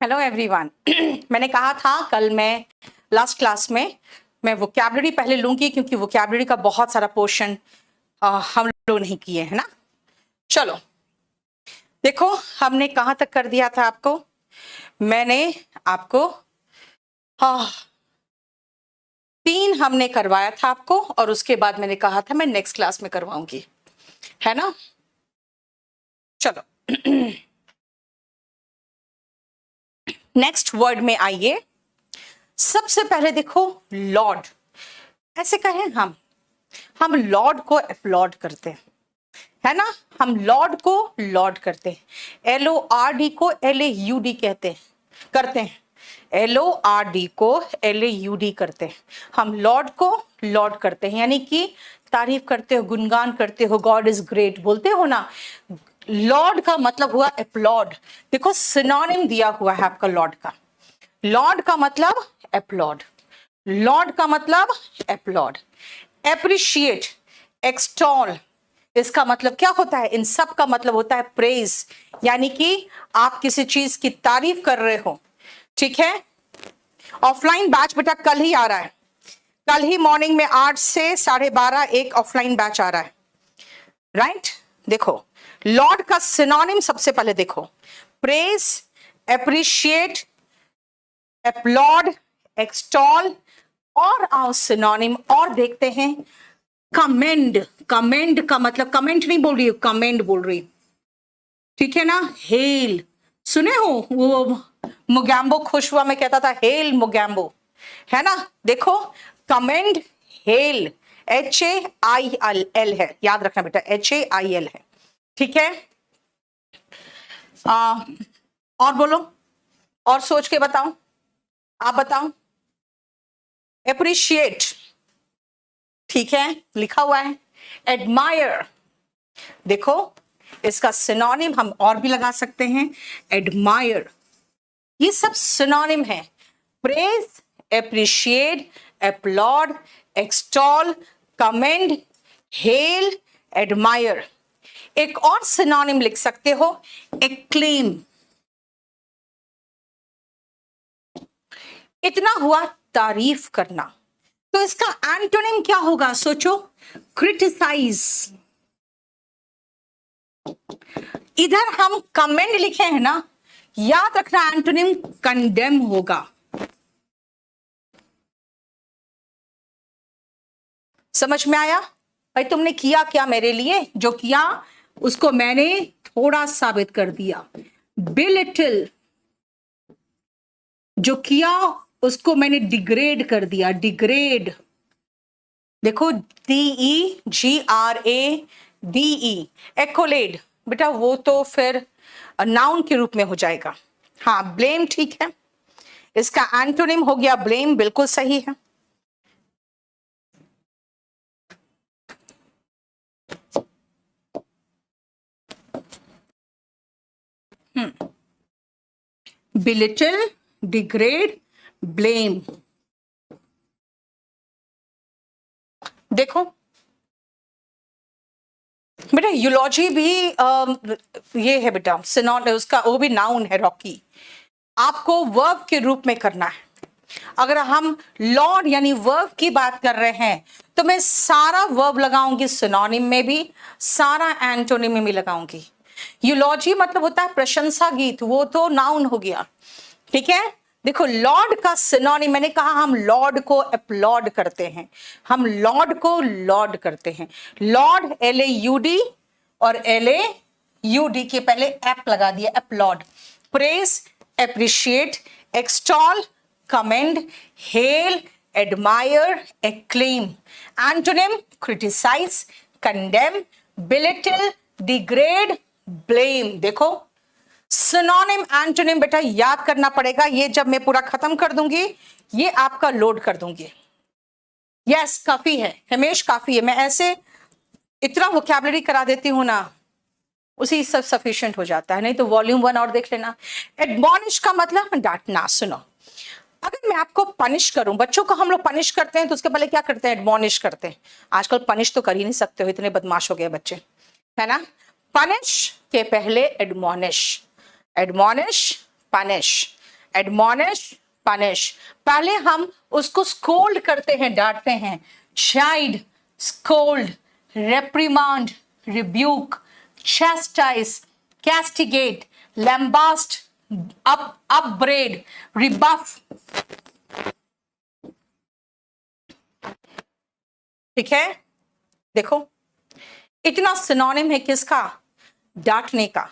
Hello everyone. मैंने कहा था कल मैं लास्ट क्लास में मैं वोकैबुलरी पहले लूंगी क्योंकि वोकैबुलरी का बहुत सारा पोर्शन हम लोग नहीं किए हैं ना। चलो देखो हमने कहाँ तक कर दिया था आपको। मैंने आपको 3 हमने करवाया था आपको और उसके बाद मैंने कहा था मैं नेक्स्ट क्लास में करवाऊंगी, है ना। चलो नेक्स्ट वर्ड में आइए। सबसे पहले देखो लॉर्ड, ऐसे कहें हम लॉर्ड को अपलॉड करते हैं, है ना। हम लॉर्ड को लॉर्ड करते हैं, LORD को LAUD कहते हैं, करते हैं। LORD को LAUD करते हैं। हम लॉर्ड को लॉर्ड करते हैं, यानी कि तारीफ करते हो, गुणगान करते हो, गॉड इज ग्रेट बोलते हो ना। लॉर्ड का मतलब हुआ अपलॉड। देखो सिनोनिम दिया हुआ है आपका लॉर्ड का। लॉर्ड का मतलब अपलॉड, लॉर्ड का मतलब अपलॉड। एप्रिशिएट, एक्सटॉल, इसका मतलब क्या होता है? इन सब का मतलब होता है प्रेज, यानी कि आप किसी चीज की तारीफ कर रहे हो, ठीक है। ऑफलाइन बैच बेटा कल ही आ रहा है, कल ही मॉर्निंग में 8 से 12:30 एक ऑफलाइन बैच आ रहा है, राइट। देखो लॉर्ड का सिनोनिम सबसे पहले देखो, प्रेज, एप्रिशिएट, अपलॉड, एक्सटॉल, और आओ सिनोनिम और देखते हैं। कमेंड, कमेंड का मतलब कमेंट नहीं बोल रही हूं, कमेंड बोल रही, ठीक है ना। हेल, सुने हो वो मोगैम्बो खुश हुआ मैं कहता था हेल मोगैम्बो, है ना। देखो कमेंड, हेल, HAIL है, याद रखना बेटा HAIL है, ठीक है। और बोलो, और सोच के बताओ, आप बताओ। एप्रिशिएट, ठीक है, लिखा हुआ है। एडमायर, देखो इसका सिनोनिम हम और भी लगा सकते हैं, एडमायर। ये सब सिनोनिम है, praise, appreciate, applaud, extol, commend, hail, admire. एक और सिनोनिम लिख सकते हो, एक्लेम। इतना हुआ तारीफ करना, तो इसका एंटोनिम क्या होगा सोचो, क्रिटिसाइज। इधर हम कमेंड लिखे हैं ना, याद रखना एंटोनिम कंडेम होगा। समझ में आया भाई? तुमने किया क्या मेरे लिए? जो किया उसको मैंने थोड़ा साबित कर दिया। बिलिटिल, जो किया उसको मैंने डिग्रेड कर दिया, डिग्रेड। देखो DEGRADE, एक्कोलेड, बेटा वो तो फिर नाउन के रूप में हो जाएगा। हाँ ब्लेम, ठीक है, इसका एंटोनिम हो गया ब्लेम, बिल्कुल सही है। Belittle, degrade, blame. देखो बेटा यूलॉजी भी ये है बेटा, सिनोन उसका वो भी नाउन है, रॉकी। आपको वर्ब के रूप में करना है। अगर हम लॉर्ड यानी वर्ब की बात कर रहे हैं तो मैं सारा वर्ब लगाऊंगी सिनोनिम में भी, सारा एंटोनिम में भी लगाऊंगी। यूलॉजी मतलब होता है प्रशंसा गीत, वो तो नाउन हो गया, ठीक है। देखो लॉर्ड का सिनोनिम, मैंने कहा हम लॉर्ड को अपलॉड करते हैं, हम लॉर्ड को लॉर्ड करते हैं। लॉर्ड LAUD और LAUD के पहले एप लगा दिया, applaud. Praise, appreciate, extol, commend, hail, admire, acclaim. Antonym criticise, condemn, belittle, degrade, blame. देखो सिनोनिम एंटोनिम बेटा याद करना पड़ेगा, ये जब मैं पूरा खत्म कर दूंगी ये आपका लोड कर दूंगी। यस काफी है हिमेश, काफी है, मैं ऐसे इतना वोकैबुलरी करा देती हूं ना, उसी सब सफिशिएंट हो जाता है। नहीं तो वॉल्यूम 1 और देख लेना। एडमॉनिश का मतलब डांटना। सुनो, अगर मैं आपको पनिश करूं, बच्चों को हम लोग पनिश करते हैं तो उसके पहले क्या करते हैं? एडमॉनिश करते हैं। आजकल पनिश तो कर ही नहीं सकते हो, इतने बदमाश हो गए बच्चे, है ना। पनिश के पहले admonish, admonish, punish, admonish, punish. पहले हम उसको स्कोल्ड करते हैं, डांटते हैं। Chide, scold, reprimand, rebuke, chastise, castigate, lambast, upbraid, rebuff। ठीक है, देखो इतना सिनोनिम है किसका? डांटने का।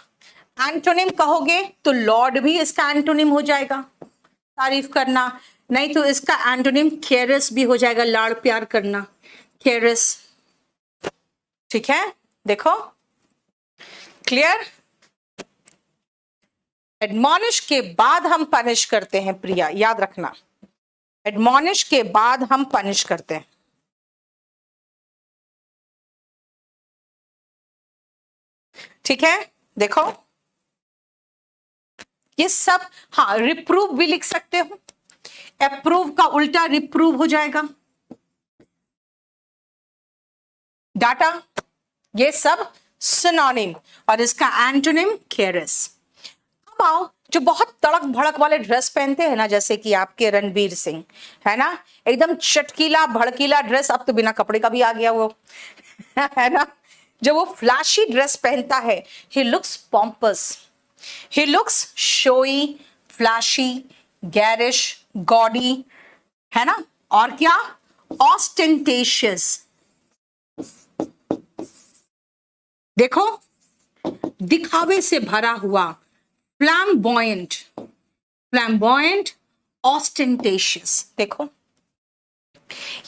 एंटोनिम कहोगे तो लॉर्ड भी इसका एंटोनिम हो जाएगा, तारीफ करना। नहीं तो इसका एंटोनिम केयरस भी हो जाएगा, लाड़ प्यार करना, केयरस। ठीक है, देखो क्लियर। एडमोनिश के बाद हम पनिश करते हैं प्रिया, याद रखना। एडमोनिश के बाद हम पनिश करते हैं। ठीक है, देखो ये सब। हाँ, रिप्रूव भी लिख सकते हो। अप्रूव का उल्टा रिप्रूव हो जाएगा। डाटा, ये सब सिनोनिम, और इसका एंटोनिम केयरस। अब आओ, जो बहुत तड़क भड़क वाले ड्रेस पहनते हैं ना, जैसे कि आपके रणबीर सिंह, है ना, एकदम चटकीला भड़कीला ड्रेस, अब तो बिना कपड़े का भी आ गया वो है ना। जब वो फ्लैशी ड्रेस पहनता है, he looks pompous, he looks showy, flashy, garish, gaudy, है ना, और क्या, ऑस्टेंटेशियस। देखो, दिखावे से भरा हुआ, फ्लैम्बॉयंट, फ्लैम्बॉयंट, ऑस्टेंटेशियस। देखो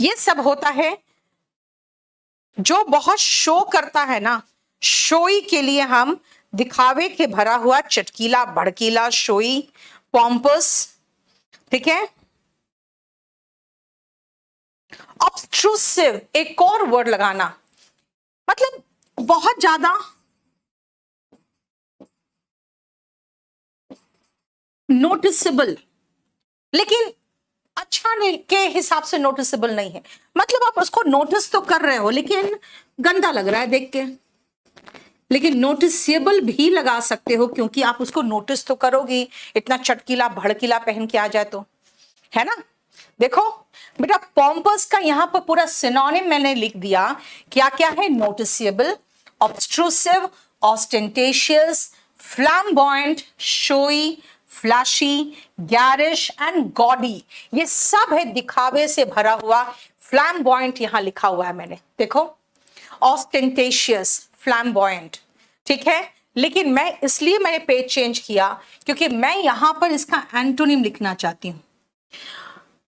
ये सब होता है जो बहुत शो करता है ना, शोई के लिए हम दिखावे के भरा हुआ, चटकीला भड़कीला, शोई, पॉम्पस। ठीक है, ऑब्स्ट्रूसिव, एक और वर्ड लगाना, मतलब बहुत ज्यादा नोटिसेबल, लेकिन अच्छा के हिसाब से नोटिसेबल नहीं है। मतलब आप उसको नोटिस तो कर रहे हो, लेकिन गंदा लग रहा है देख के। लेकिन नोटिसेबल भी लगा सकते हो, क्योंकि आप उसको नोटिस तो करोगे, इतना चटकीला भड़कीला पहन के आ जाए तो, है ना। देखो बेटा, पॉम्पस का यहां पर पूरा सिनोनिम मैंने लिख दिया। क्या क्या है? Noticeable, obtrusive, ostentatious, flamboyant, showy, flashy, garish and gaudy. ये सब है दिखावे से भरा हुआ। फ्लैम्बॉयंट यहां लिखा हुआ है मैंने, देखो, ऑस्टेंटेशियस, फ्लैम्बॉयंट। ठीक है, लेकिन मैं इसलिए मैंने पेज चेंज किया क्योंकि मैं यहां पर इसका एंटोनिम लिखना चाहती हूं।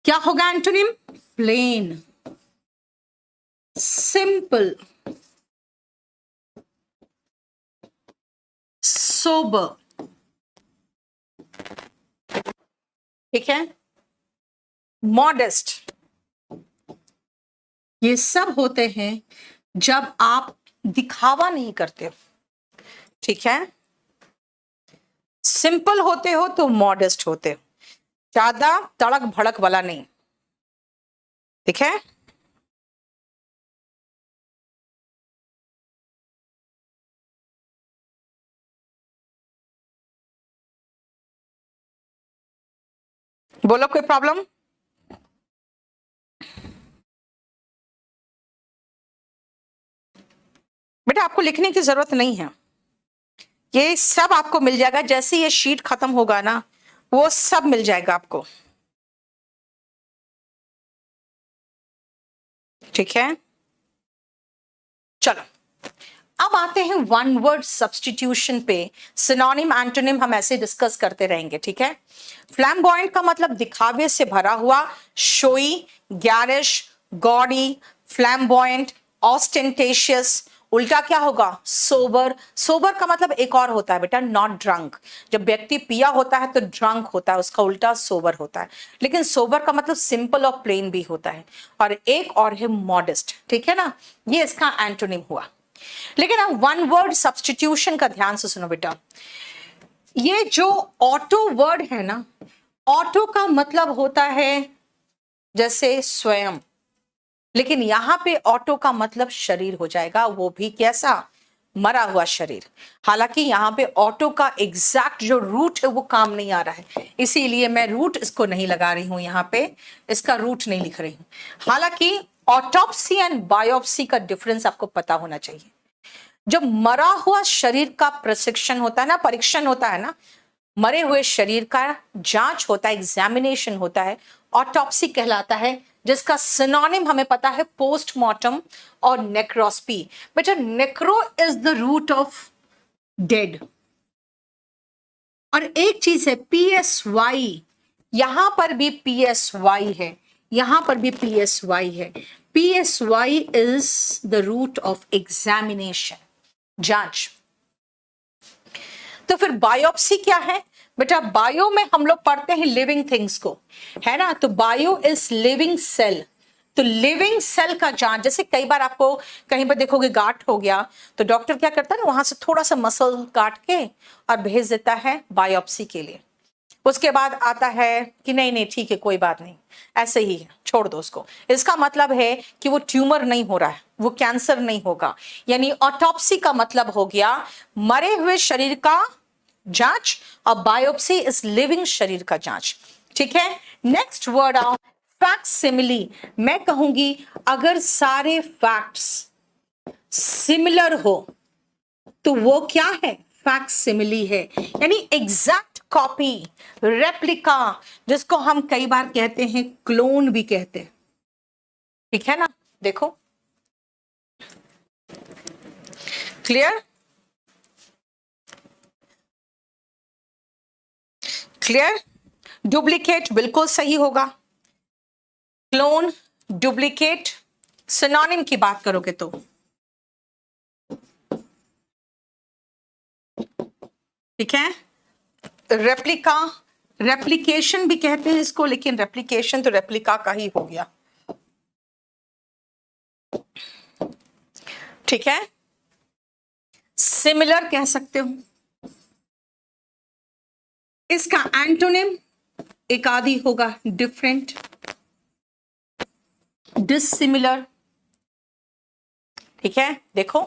क्या होगा एंटोनिम? Plane, simple, sober. ठीक है, मॉडेस्ट। ये सब होते हैं जब आप दिखावा नहीं करते हो। ठीक है, सिंपल होते हो तो मॉडेस्ट होते हो, ज्यादा तड़क भड़क वाला नहीं। ठीक है, बोलो कोई प्रॉब्लम? बेटा आपको लिखने की जरूरत नहीं है, ये सब आपको मिल जाएगा। जैसे ये शीट खत्म होगा ना, वो सब मिल जाएगा आपको। ठीक है, चलो अब आते हैं वन वर्ड सब्स्टिट्यूशन पे। सिनोनिम एंटोनिम हम ऐसे डिस्कस करते रहेंगे। ठीक है, फ्लैम्बॉयंट का मतलब दिखावे से भरा हुआ, शोई, गैरिश, गॉडी, फ्लैम्बॉयंट, ऑस्टेंटेशियस। उल्टा क्या होगा? सोबर। सोबर का मतलब एक और होता है बेटा, नॉट ड्रंक। जब व्यक्ति पिया होता है तो ड्रंक होता है, उसका उल्टा सोबर होता है। लेकिन सोबर का मतलब सिंपल और प्लेन भी होता है। और एक और है मॉडेस्ट। ठीक है ना, ये इसका एंटोनिम हुआ। लेकिन अब वन वर्ड सब्स्टिट्यूशन का ध्यान से सुनो बेटा। ये जो ऑटो वर्ड है ना, ऑटो का मतलब होता है जैसे स्वयं, लेकिन यहां पे ऑटो का मतलब शरीर हो जाएगा, वो भी कैसा? मरा हुआ शरीर। हालांकि यहाँ पे ऑटो का एग्जैक्ट जो रूट है वो काम नहीं आ रहा है, इसीलिए मैं रूट इसको नहीं लगा रही हूं, यहाँ पे इसका रूट नहीं लिख रही हूं। हालांकि ऑटोप्सी एंड बायोप्सी का डिफरेंस आपको पता होना चाहिए। जब मरा हुआ शरीर का प्रशिक्षण होता है ना, परीक्षण होता है ना, मरे हुए शरीर का जांच होता है, एग्जामिनेशन होता है, ऑटोप्सी कहलाता है, जिसका सिनोनिम हमें पता है पोस्टमार्टम और नेक्रोस्पी। बेटा necro is the root of dead. और एक चीज है PSY, यहां पर भी PSY है, यहां पर भी PSY है। PSY is the root of examination, जांच। तो फिर बायोप्सी क्या है बेटा? बायो में हम लोग पढ़ते हैं लिविंग थिंग्स को, है ना, तो बायो इज लिविंग सेल। तो लिविंग सेल का जांच, जैसे कई बार आपको कहीं पर देखोगे गांठ हो गया तो डॉक्टर क्या करता है ना, वहां से थोड़ा सा मसल काट के और भेज देता है बायोप्सी के लिए। उसके बाद आता है कि नहीं नहीं ठीक है कोई बात नहीं, ऐसे ही है, छोड़ दो उसको। इसका मतलब है कि वो ट्यूमर नहीं हो रहा है, वो कैंसर नहीं होगा। यानी ऑटोप्सी का मतलब हो गया मरे हुए शरीर का जांच, और बायोप्सी इस लिविंग शरीर का जांच। ठीक है, नेक्स्ट वर्ड आओ फैक्सिमिली। मैं कहूंगी अगर सारे फैक्ट्स सिमिलर हो तो वो क्या है? फैक्सिमिली है, यानी एग्जैक्ट कॉपी, रेप्लिका, जिसको हम कई बार कहते हैं क्लोन भी कहते हैं। ठीक है ना, देखो क्लियर क्लियर। डुप्लीकेट बिल्कुल सही होगा, क्लोन, डुप्लीकेट, सिनोनिम की बात करोगे तो। ठीक है, रेप्लिका, रेप्लिकेशन भी कहते हैं इसको, लेकिन रेप्लिकेशन तो रेप्लिका का ही हो गया। ठीक है, सिमिलर कह सकते हो। इसका एंटोनिम एक आदि होगा डिफरेंट, डिसिमिलर। ठीक है, देखो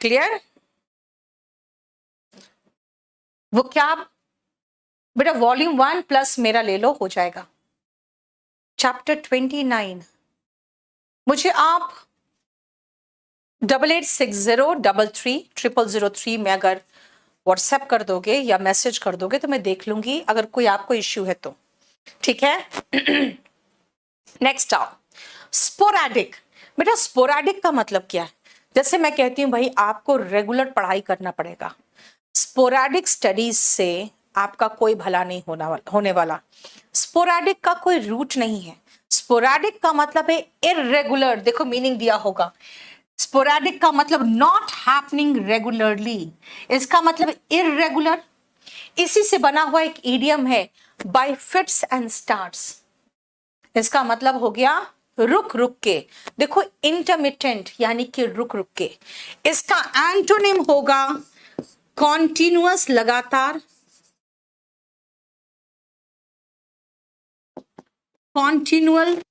क्लियर। वो क्या बेटा, वॉल्यूम 1 प्लस मेरा ले लो, हो जाएगा। चैप्टर 29। मुझे आप 8860333003 में अगर व्हाट्सएप कर दोगे या मैसेज कर दोगे तो मैं देख लूंगी, अगर कोई आपको इश्यू है तो। ठीक है, नेक्स्ट आओ स्पोरैडिक। बेटा स्पोरैडिक का मतलब क्या है? जैसे मैं कहती हूं भाई आपको रेगुलर पढ़ाई करना पड़ेगा, स्पोरैडिक स्टडीज से आपका कोई भला नहीं होने वाला। स्पोरैडिक का कोई रूट नहीं है। स्पोरैडिक का मतलब है इररेगुलर, देखो मीनिंग दिया होगा। स्पोरैडिक का मतलब नॉट हैपनिंग रेगुलरली, इसका मतलब इररेगुलर। इसी से बना हुआ एक इडियम है बाय फिट्स एंड स्टार्ट्स, इसका मतलब हो गया रुक रुक के। देखो इंटरमिटेंट यानी कि रुक रुक के। इसका एंटोनिम होगा कॉन्टिन्यूअस, लगातार, कॉन्टिन्यूअल,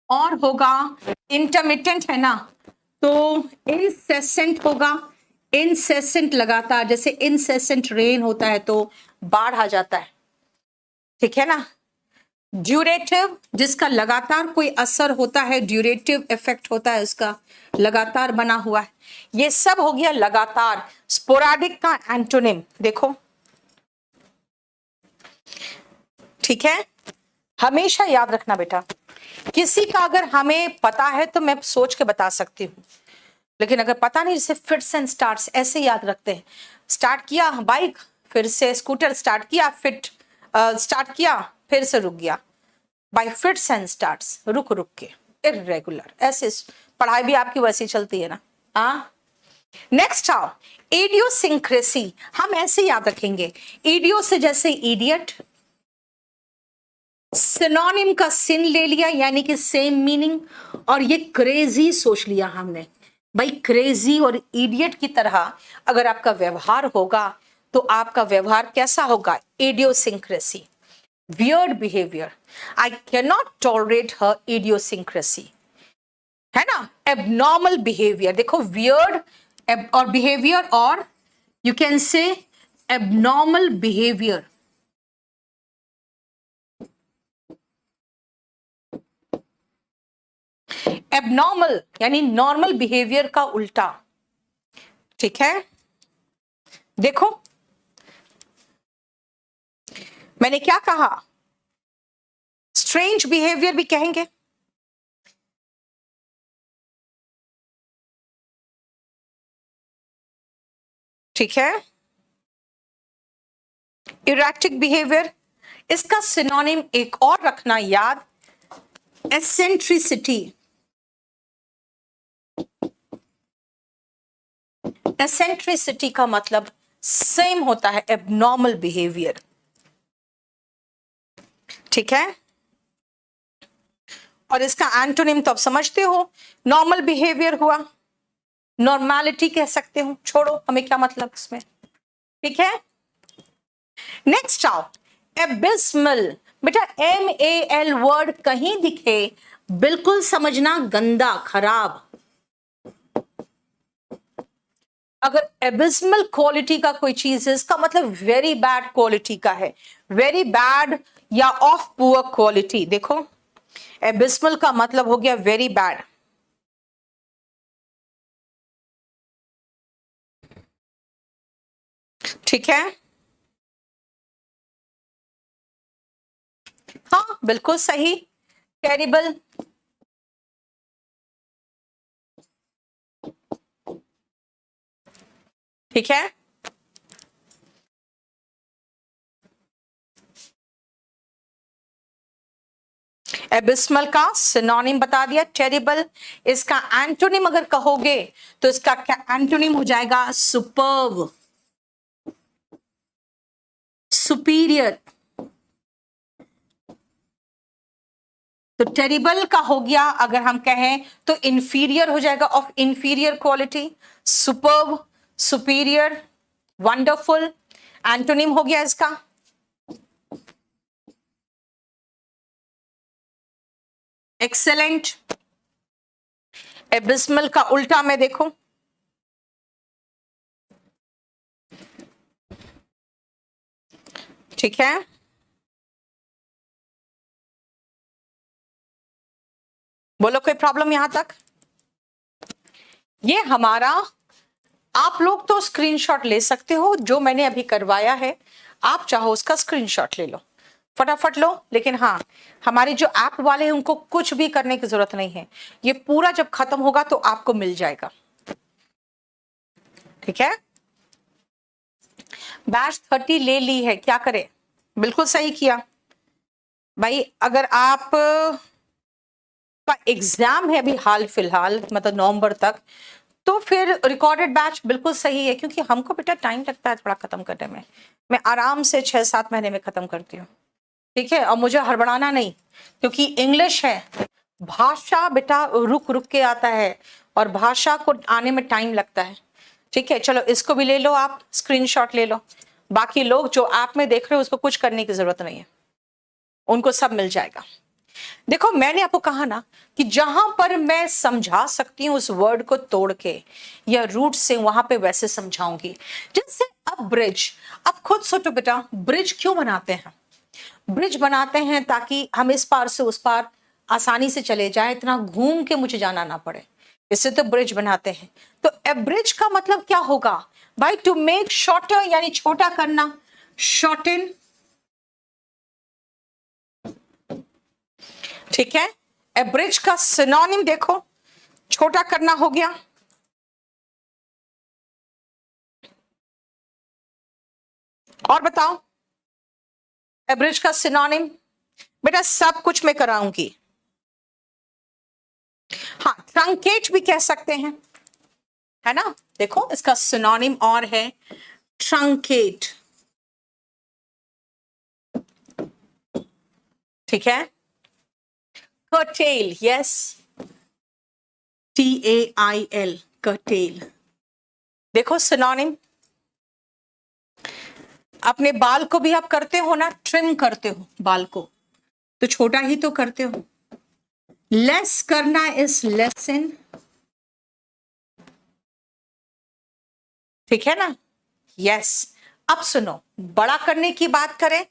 और होगा इंटरमिटेंट है ना तो इनसेसेंट होगा। इनसेसेंट लगातार, जैसे इनसेसेंट रेन होता है तो बाढ़ आ जाता है। ठीक है ना। ड्यूरेटिव, जिसका लगातार कोई असर होता है, ड्यूरेटिव इफेक्ट होता है उसका, लगातार बना हुआ है। ये सब हो गया लगातार। स्पोराडिक का एंटोनिम देखो। ठीक है, हमेशा याद रखना बेटा, किसी का अगर हमें पता है तो मैं सोच के बता सकती हूँ, लेकिन अगर पता नहीं, जैसे फिट्स एंड स्टार्ट्स ऐसे याद रखते हैं। स्टार्ट किया बाइक, फिर से स्कूटर स्टार्ट किया, फिट स्टार्ट किया, फिर से रुक गया। बाय फिट्स एंड स्टार्ट्स, रुक रुक के, इररेगुलर। ऐसे पढ़ाई भी आपकी वैसी चलती है ना। हाँ, नेक्स्ट आओ इडियोसिंक्रेसी। हम ऐसे याद रखेंगे, इडियो से जैसे इडियट, सिनोनिम का सिन ले लिया यानी कि सेम मीनिंग, और ये क्रेजी सोच लिया हमने। भाई क्रेजी और इडियट की तरह अगर आपका व्यवहार होगा तो आपका व्यवहार कैसा होगा? Idiosyncrasy. Weird behaviour, I can not tolerate her idiosyncrasy, है ना। एबनॉर्मल बिहेवियर, देखो वियर्ड और बिहेवियर, और you can say abnormal behaviour. Abnormal यानी नॉर्मल बिहेवियर का उल्टा, ठीक है। देखो मैंने क्या कहा, स्ट्रेंज बिहेवियर भी कहेंगे, ठीक है। इरेक्टिक बिहेवियर, इसका सिनोनिम एक और रखना याद, एसेंट्रिसिटी। एसेंट्रिसिटी का मतलब सेम होता है एबनॉर्मल बिहेवियर, ठीक है। और इसका एंटोनिम तो आप समझते हो, नॉर्मल बिहेवियर हुआ, नॉर्मैलिटी कह सकते हो, छोड़ो हमें क्या मतलब इसमें, ठीक है। नेक्स्ट आओ, एबिस्मल। बेटा MAL वर्ड कहीं दिखे बिल्कुल समझना गंदा, खराब। अगर एबिस्मल क्वालिटी का कोई चीज है, इसका मतलब वेरी बैड क्वालिटी का है, वेरी बैड या ऑफ पुअर क्वालिटी। देखो एबिस्मल का मतलब हो गया वेरी बैड, ठीक है। हाँ बिल्कुल सही, टेरिबल, ठीक है। एबिस्मल का सिनोनिम बता दिया, टेरिबल। इसका एंटोनिम अगर कहोगे तो इसका एंटोनिम हो जाएगा सुपर्ब, सुपीरियर। तो टेरिबल का हो गया अगर हम कहें तो इंफीरियर हो जाएगा, of inferior quality. Superb, superior, wonderful, antonym हो गया इसका एक्सेलेंट। एबिस्मल का उल्टा में देखो, ठीक है। बोलो कोई प्रॉब्लम यहां तक? ये हमारा, आप लोग तो स्क्रीनशॉट ले सकते हो जो मैंने अभी करवाया है, आप चाहो उसका स्क्रीनशॉट ले लो, फटाफट लो। लेकिन हाँ, हमारे जो ऐप वाले हैं उनको कुछ भी करने की जरूरत नहीं है, ये पूरा जब खत्म होगा तो आपको मिल जाएगा, ठीक है। बैच 30 ले ली है, क्या करें? बिल्कुल सही किया भाई। अगर आप का एग्जाम है अभी हाल फिलहाल, मतलब नवंबर तक, तो फिर रिकॉर्डेड बैच बिल्कुल सही है, क्योंकि हमको बेटा टाइम लगता है थोड़ा खत्म करने में। मैं आराम से 6-7 महीने में खत्म करती हूँ, ठीक है। और मुझे हड़बड़ाना नहीं, क्योंकि इंग्लिश है, भाषा बेटा रुक रुक के आता है, और भाषा को आने में टाइम लगता है, ठीक है। चलो इसको भी ले लो, आप स्क्रीनशॉट ले लो। बाकी लोग जो ऐप में देख रहे हो उसको कुछ करने की जरूरत नहीं है, उनको सब मिल जाएगा। देखो मैंने आपको कहा ना कि जहां पर मैं समझा सकती हूँ उस वर्ड को तोड़ के या रूट से, वहां पे वैसे समझाऊंगी। जैसे अब ब्रिज, अब खुद सोचो बेटा, ब्रिज क्यों बनाते हैं? ब्रिज बनाते हैं ताकि हम इस पार से उस पार आसानी से चले जाए, इतना घूम के मुझे जाना ना पड़े, इससे तो ब्रिज बनाते हैं। तो ए ब्रिज का मतलब क्या होगा भाई? टू मेक शॉर्टर, यानी छोटा करना, शॉर्टन, ठीक है। ए ब्रिज का सिनोनिम देखो, छोटा करना हो गया। और बताओ ए ब्रिज का सिनोनिम? बेटा सब कुछ मैं कराऊंगी। हाँ, ट्रंकेट भी कह सकते हैं, है ना। देखो इसका सिनोनिम और है ट्रंकेट, ठीक है। Cartel, yes, TAIL, cartel. देखो सिनोनिम, अपने बाल को भी आप करते हो ना, ट्रिम करते हो बाल को, तो छोटा ही तो करते हो। लेस करना इज लेसन, ठीक है ना? यस। अब सुनो, बड़ा करने की बात करें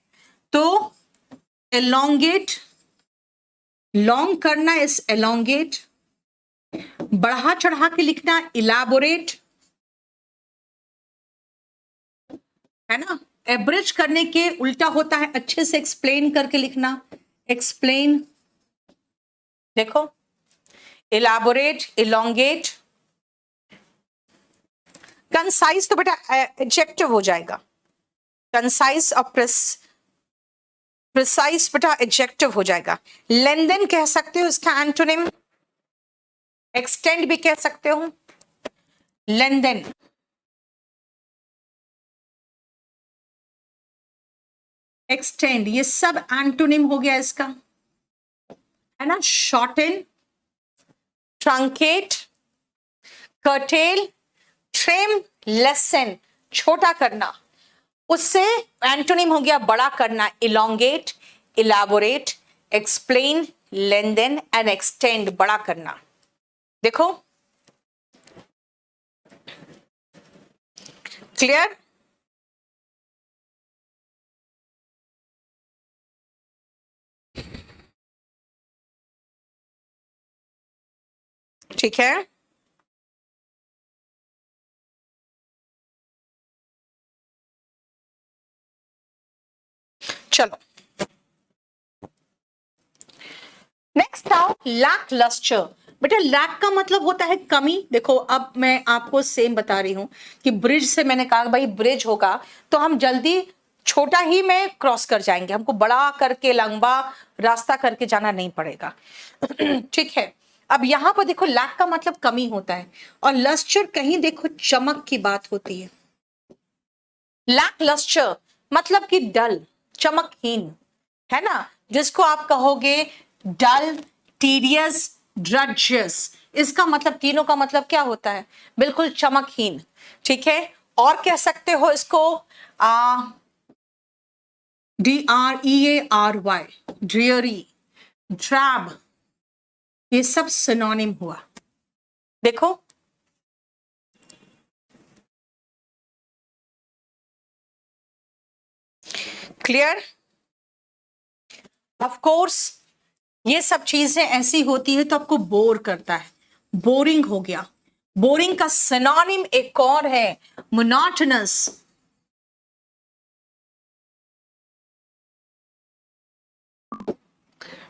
तो एलोंगेट, लॉन्ग करना इज एलोंगेट, बढ़ा चढ़ा के लिखना इलाबोरेट, है ना? एब्रिज करने के उल्टा होता है अच्छे से एक्सप्लेन करके लिखना, एक्सप्लेन। देखो, इलाबोरेट, इलोंगेट। कंसाइज तो बेटा एडजेक्टिव हो जाएगा, कंसाइज और प्रिसाइज बेटा एडजेक्टिव हो जाएगा। लेंदन कह सकते हो, इसका एंटोनिम। एक्सटेंड भी कह सकते हो, लेंदन। एक्सटेंड, ये सब एंटोनिम हो गया इसका, है ना? Shorten, truncate, curtail, trim, lessen, छोटा करना। उससे एंटोनिम हो गया बड़ा करना, elongate, elaborate, explain, lengthen and extend, बड़ा करना। देखो, क्लियर? ठीक है, चलो नेक्स्ट आओ, लैक लस्टर। बेटा लैक का मतलब होता है कमी। देखो अब मैं आपको सेम बता रही हूं कि ब्रिज से मैंने कहा भाई ब्रिज होगा तो हम जल्दी छोटा ही में क्रॉस कर जाएंगे, हमको बड़ा करके लंबा रास्ता करके जाना नहीं पड़ेगा। ठीक है, अब यहां पर देखो लैक का मतलब कमी होता है और लस्टर कहीं देखो चमक की बात होती है। लैक लस्टर मतलब कि डल, चमकहीन, है ना? जिसको आप कहोगे डल, टीडियस, ड्रजियस, इसका मतलब तीनों का मतलब क्या होता है? बिल्कुल चमकहीन। ठीक है, और कह सकते हो इसको DREARY, ड्रियरी, ड्रैब, ये सब सिनोनिम हुआ। देखो क्लियर? ऑफ कोर्स ये सब चीजें ऐसी होती है तो आपको बोर करता है, बोरिंग हो गया। बोरिंग का सिनोनिम एक और है, मोनोटोनस।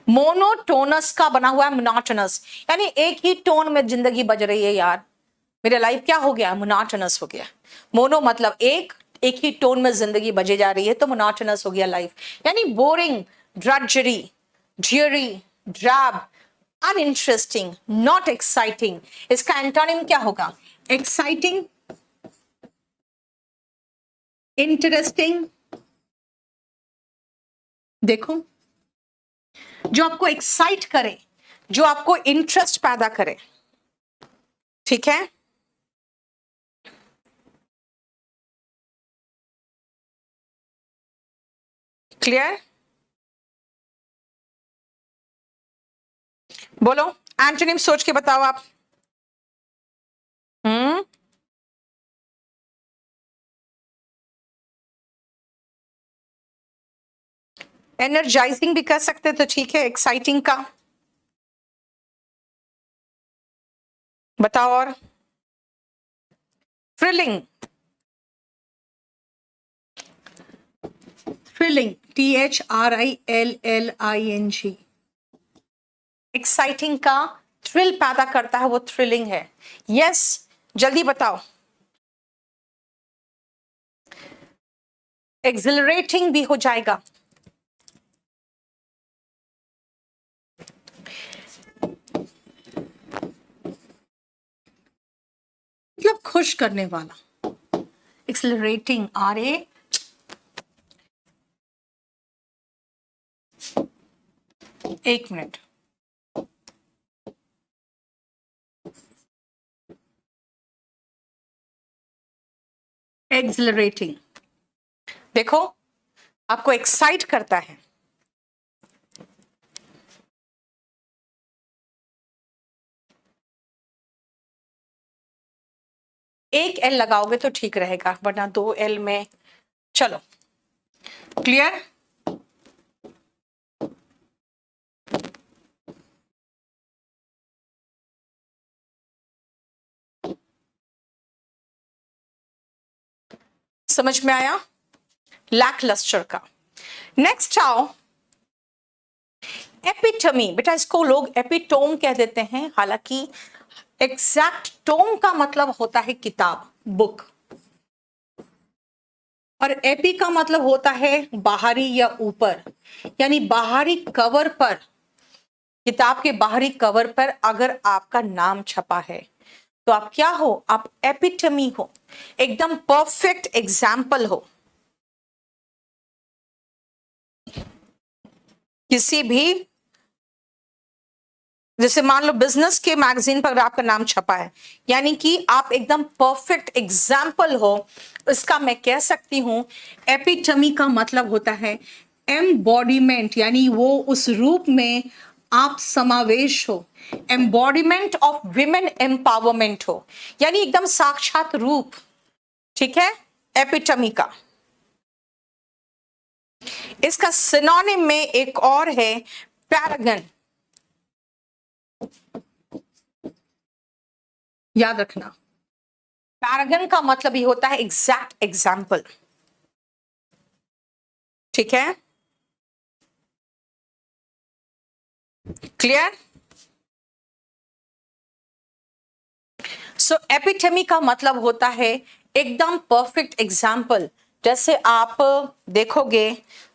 मोनोटोनस का बना हुआ है मोनोटोनस, यानी एक ही टोन में जिंदगी बज रही है यार। मेरा लाइफ क्या हो गया? मोनोटोनस हो गया। मोनो मतलब एक ही टोन में जिंदगी बजे जा रही है तो मोनोटोनस हो गया लाइफ, यानी boring, drudgery, dreary, drab, uninteresting, not exciting. इसका एंटोनिम क्या होगा? Exciting, interesting. देखो, जो आपको एक्साइट करे, जो आपको इंटरेस्ट पैदा करे, ठीक है? क्लियर? बोलो एंटोनिम सोच के बताओ आप। एनर्जाइजिंग भी कर सकते तो ठीक है, एक्साइटिंग का बताओ। और थ्रिलिंग, थ्रिलिंग, THRILLING, एक्साइटिंग का थ्रिल पैदा करता है, वो थ्रिलिंग है। यस, जल्दी बताओ। एक्सिलरेटिंग भी हो जाएगा। मतलब खुश करने वाला, एक्सिलरेटिंग, RA। एक मिनट, एक्सिलरेटिंग, देखो, आपको एक्साइट करता है। एक एल लगाओगे तो ठीक रहेगा, वरना 2 L में। चलो, क्लियर? समझ में आया? लैक लस्टर का। नेक्स्ट आओ, एपिटमी। बेटा इसको लोग एपिटोम कह देते हैं, हालांकि एग्जैक्ट टोम का मतलब होता है किताब, बुक, और एपी का मतलब होता है बाहरी या ऊपर, यानी बाहरी कवर पर, किताब के बाहरी कवर पर अगर आपका नाम छपा है तो आप क्या हो? आप एपिटमी हो, एकदम परफेक्ट एग्जाम्पल हो। किसी भी, जैसे मान लो बिजनेस के मैगजीन पर आपका नाम छपा है, यानी कि आप एकदम परफेक्ट एग्जाम्पल हो। इसका मैं कह सकती हूं एपिटमी का मतलब होता है एम्बॉडीमेंट, यानी वो उस रूप में आप समावेश हो, एम्बॉडीमेंट ऑफ विमेन एम्पावरमेंट हो, यानी एकदम साक्षात रूप। ठीक है, एपिटमी का। इसका सिनोनिम में एक और है पैरागन, याद रखना। पैरागन का मतलब ये होता है एग्जैक्ट एग्जाम्पल। ठीक है, क्लियर? सो एपिटमी का मतलब होता है एकदम परफेक्ट एग्जाम्पल। जैसे आप देखोगे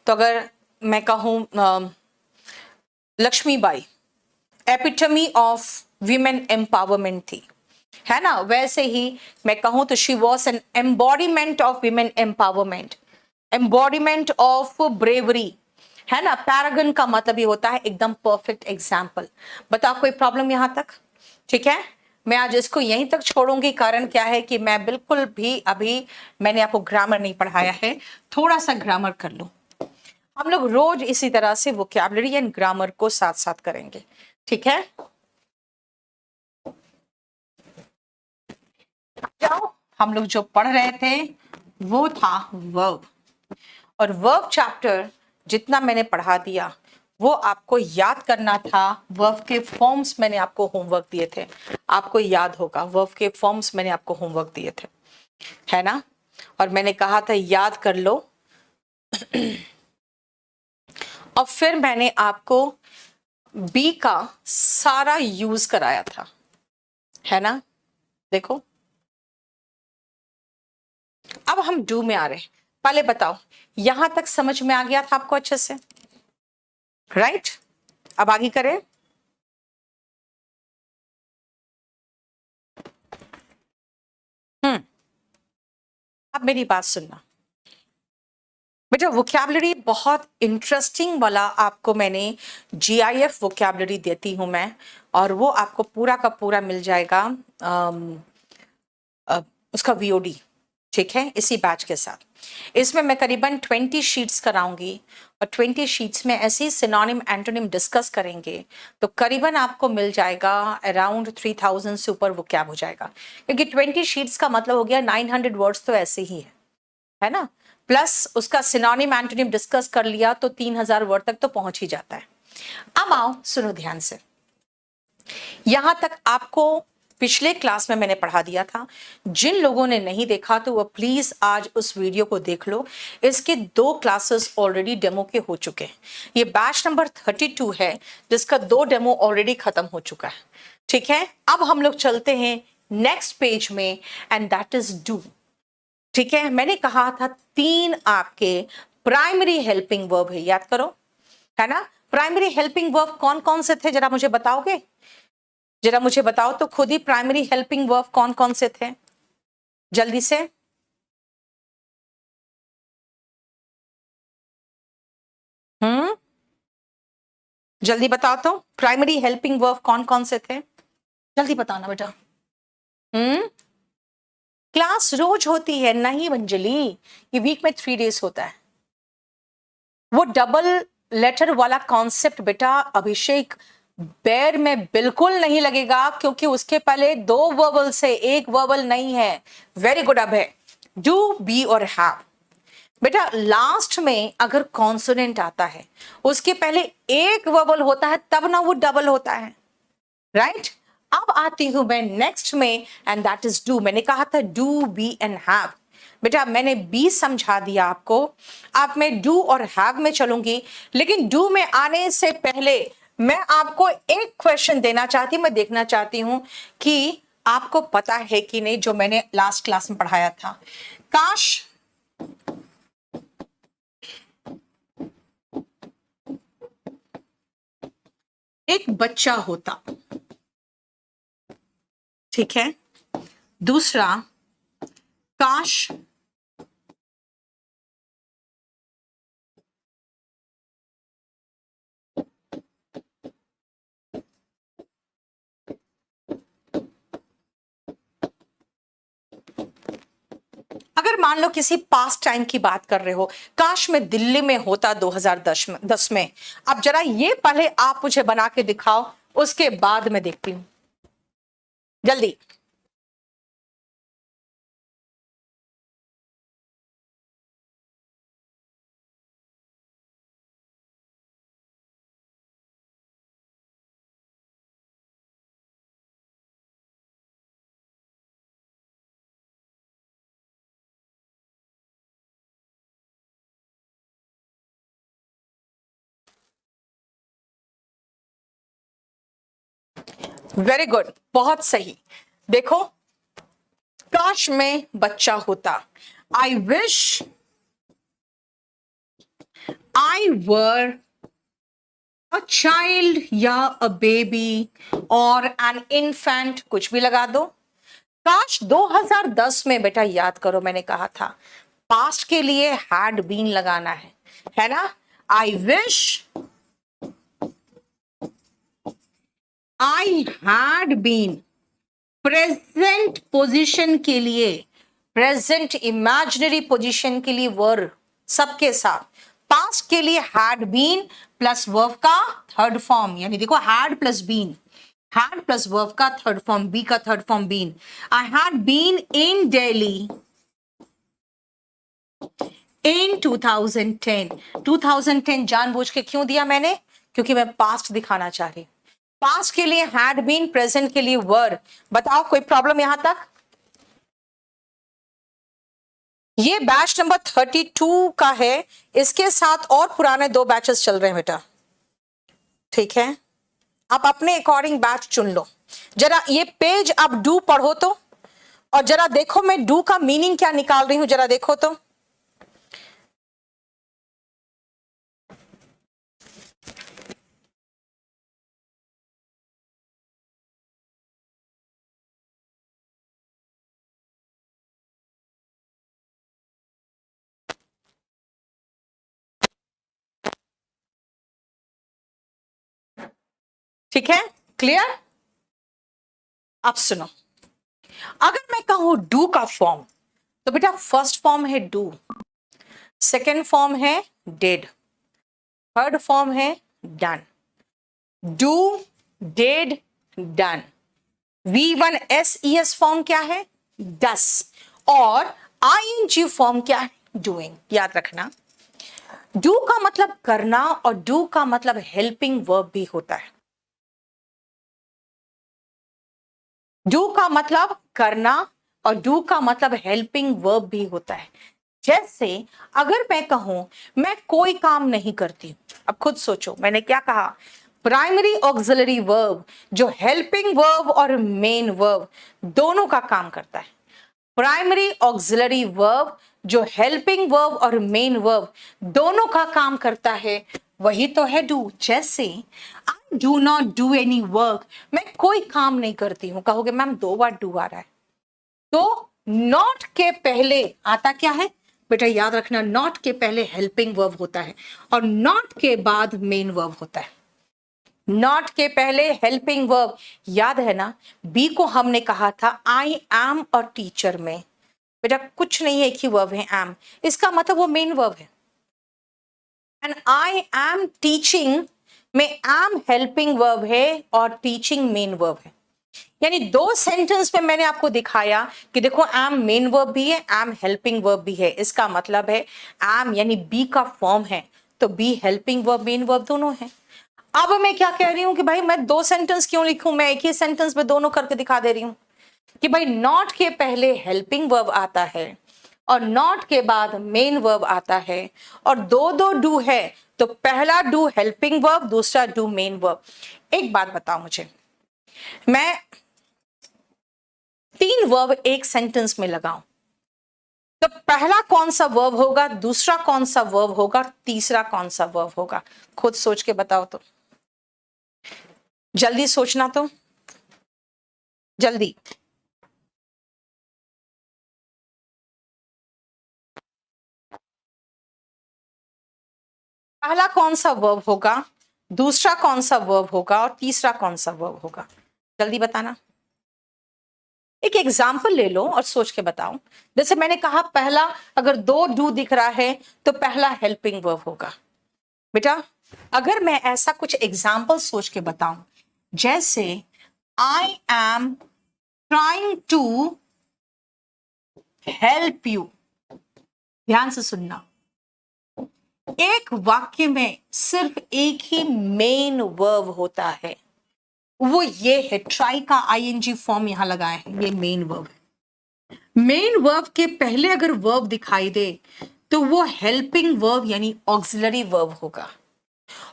तो अगर मैं कहूं Laxmibai epitome of women empowerment थी, है ना, वैसे ही मैं कहूं तो she was an embodiment of women empowerment, embodiment of bravery, है ना। पैरागन का मतलब ये होता है एकदम परफेक्ट एग्जाम्पल। बताओ कोई प्रॉब्लम यहां तक? ठीक है, मैं आज इसको यहीं तक छोड़ूंगी। कारण क्या है कि मैं बिल्कुल भी अभी मैंने आपको ग्रामर नहीं पढ़ाया है, थोड़ा सा ग्रामर कर लो। हम लोग रोज इसी तरह से वोकैबुलरी एंड ग्रामर को साथ साथ करेंगे। ठीक है, जाओ। हम लोग जो पढ़ रहे थे वो था वर्ब, और वर्ब चैप्टर जितना मैंने पढ़ा दिया वो आपको याद करना था। वर्ब के फॉर्म्स मैंने आपको होमवर्क दिए थे, आपको याद होगा वर्ब के फॉर्म्स मैंने आपको होमवर्क दिए थे, है ना। और मैंने कहा था याद कर लो और फिर मैंने आपको बी का सारा यूज कराया था, है ना। देखो अब हम डू में आ रहे हैं। पहले बताओ यहां तक समझ में आ गया था आपको अच्छे से? राइट, अब आगे करें। अब मेरी बात सुनना बेटा, वोकैबुलरी बहुत इंटरेस्टिंग वाला आपको मैंने जीआईएफ वोकैबुलरी देती हूं मैं, और वो आपको पूरा का पूरा मिल जाएगा उसका वीओडी। ठीक है, इसी बैच के साथ इसमें मैं करीबन 20 शीट्स कराऊंगी, और 20 शीट्स में ऐसे ही सिनोनिम एंटोनिम डिस्कस करेंगे, तो करीबन आपको मिल जाएगा अराउंड 3000 से ऊपर वोकैब हो जाएगा। क्योंकि 20 शीट्स का मतलब हो गया 900 वर्ड्स तो ऐसे ही है ना, प्लस उसका सिनोनिम एंटोनिम डिस्कस कर लिया तो 3000 वर्ड तक तो पहुंच ही जाता है। अब आओ सुनो ध्यान से, यहां तक आपको पिछले क्लास में मैंने पढ़ा दिया था। जिन लोगों ने नहीं देखा तो वो प्लीज आज उस वीडियो को देख लो। इसके 2 क्लासेस ऑलरेडी डेमो के हो चुके हैं। ये बैच नंबर 32 है जिसका 2 डेमो ऑलरेडी खत्म हो चुका है। ठीक है, अब हम लोग चलते हैं नेक्स्ट पेज में, एंड दैट इज डू। ठीक है, मैंने कहा था 3 आपके प्राइमरी हेल्पिंग वर्ब है, याद करो, है ना। प्राइमरी हेल्पिंग वर्ब कौन कौन से थे जरा मुझे बताओगे? जरा मुझे बताओ तो खुद ही प्राइमरी हेल्पिंग वर्ब कौन कौन से थे, जल्दी से। जल्दी बताओ तो प्राइमरी हेल्पिंग वर्ब कौन कौन से थे, जल्दी बताना बेटा। हम्म क्लास रोज होती है? नहीं मंजली, ये वीक में 3 डेज होता है। वो डबल लेटर वाला कॉन्सेप्ट बेटा अभिषेक बेर में बिल्कुल नहीं लगेगा, क्योंकि उसके पहले 2 वर्बल से 1 वर्बल नहीं है। Very good Abhay. Do, be और हैव। बेटा लास्ट में अगर कॉन्सोनेंट आता है उसके पहले 1 वर्बल होता है, तब ना वो डबल होता है, राइट? अब आती हूं मैं नेक्स्ट में, एंड दैट इज डू। मैंने कहा था डू, बी एंड हैव। बेटा मैंने बी समझा दिया आपको, अब मैं डू और हैव में चलूंगी। लेकिन डू में आने से पहले मैं आपको एक क्वेश्चन देना चाहती हूं, मैं देखना चाहती हूं कि आपको पता है कि नहीं, जो मैंने लास्ट क्लास में पढ़ाया था। काश एक बच्चा होता, ठीक है? दूसरा, काश अगर मान लो किसी पास्ट टाइम की बात कर रहे हो, काश मैं दिल्ली में होता 2010 में। अब जरा ये पहले आप मुझे बना के दिखाओ, उसके बाद मैं देखती हूं, जल्दी। वेरी गुड, बहुत सही। देखो, काश मैं बच्चा होता, आई wish I were a child या अ बेबी और एन इन्फेंट, कुछ भी लगा दो। काश 2010 में, बेटा याद करो मैंने कहा था पास्ट के लिए हैड बीन लगाना है ना? I wish I had been. Present position के लिए, प्रेजेंट इमेजिनरी पोजीशन के लिए वर सबके साथ, पास्ट के लिए हैड बीन प्लस वर्ब का थर्ड फॉर्म, यानी देखो had plus been, had plus verb का थर्ड फॉर्म, बी का third form been. I had been in Delhi in 2010। 2010 जानबूझ के क्यों दिया मैंने? क्योंकि मैं पास्ट दिखाना चाह रही हूं। पास्ट के लिए हैड बीन, प्रेजेंट के लिए वर। बताओ कोई प्रॉब्लम यहां तक? ये बैच नंबर 32 का है, इसके साथ और पुराने 2 बैचेस चल रहे हैं बेटा, ठीक है? आप अपने अकॉर्डिंग बैच चुन लो। जरा ये पेज आप डू पढ़ो तो, और जरा देखो मैं डू का मीनिंग क्या निकाल रही हूं, जरा देखो तो। ठीक है, क्लियर? अब सुनो, अगर मैं कहूं डू का फॉर्म, तो बेटा फर्स्ट फॉर्म है डू, सेकेंड फॉर्म है डिड, थर्ड फॉर्म है done. Do, did, done. V1SES form क्या है? डस। और ING फॉर्म क्या है? डूइंग। याद रखना, डू का मतलब करना और डू का मतलब हेल्पिंग वर्ब भी होता है। डू का मतलब करना और डू का मतलब हेल्पिंग वर्ब भी होता है। जैसे अगर मैं कहूं मैं कोई काम नहीं करती, अब खुद सोचो मैंने क्या कहा? प्राइमरी ऑक्सिलरी वर्ब जो हेल्पिंग वर्ब और मेन वर्ब दोनों का काम करता है। प्राइमरी ऑक्सिलरी वर्ब जो हेल्पिंग वर्ब और मेन वर्ब दोनों का काम करता है, वही तो है डू। जैसे I do not do any work, मैं कोई काम नहीं करती हूं। कहोगे मैम 2 बार डू आ रहा है, तो नॉट के पहले आता क्या है बेटा? याद रखना, नॉट के पहले हेल्पिंग वर्ब होता है और नॉट के बाद मेन वर्ब होता है। नॉट के पहले हेल्पिंग वर्ब, याद है ना? बी को हमने कहा था आई एम अ टीचर में, बेटा कुछ नहीं है, एक ही वर्ब है एम, इसका मतलब वो मेन वर्ब है। एंड आई एम टीचिंग में एम हेल्पिंग वर्ब है और टीचिंग मेन वर्ब है। यानी दो सेंटेंस में मैंने आपको दिखाया कि देखो एम मेन वर्ब भी है, एम हेल्पिंग वर्ब भी है। इसका मतलब है एम यानी बी का फॉर्म है, तो be helping verb main verb दोनों है। अब मैं क्या कह रही हूं कि भाई मैं दो सेंटेंस क्यों लिखूं, मैं एक ही सेंटेंस में दोनों करके दिखा दे रही हूं कि भाई नॉट के पहले हेल्पिंग वर्ब आता है और नॉट के बाद मेन वर्ब आता है, और दो दो डू है, तो पहला डू हेल्पिंग वर्ब, दूसरा डू मेन वर्ब। एक बात बताओ मुझे, मैं तीन वर्ब एक सेंटेंस में लगाऊं तो पहला कौन सा वर्ब होगा, दूसरा कौन सा वर्ब होगा, तीसरा कौन सा वर्ब होगा? खुद सोच के बताओ तो, जल्दी सोचना तो, जल्दी। पहला कौन सा वर्ब होगा, दूसरा कौन सा वर्ब होगा और तीसरा कौन सा वर्ब होगा? जल्दी बताना। एक एग्जाम्पल ले लो और सोच के बताओ। जैसे मैंने कहा पहला, अगर दो डू दिख रहा है तो पहला हेल्पिंग वर्ब होगा। बेटा अगर मैं ऐसा कुछ एग्जाम्पल सोच के बताऊं, जैसे I am trying to help you, ध्यान से सुनना, एक वाक्य में सिर्फ एक ही मेन वर्ब होता है, वो ये है, ट्राई का आईएनजी फॉर्म यहां लगाए हैं, ये मेन वर्ब है। मेन वर्ब के पहले अगर वर्ब दिखाई दे तो वो हेल्पिंग वर्ब यानी ऑक्सिलरी वर्ब होगा,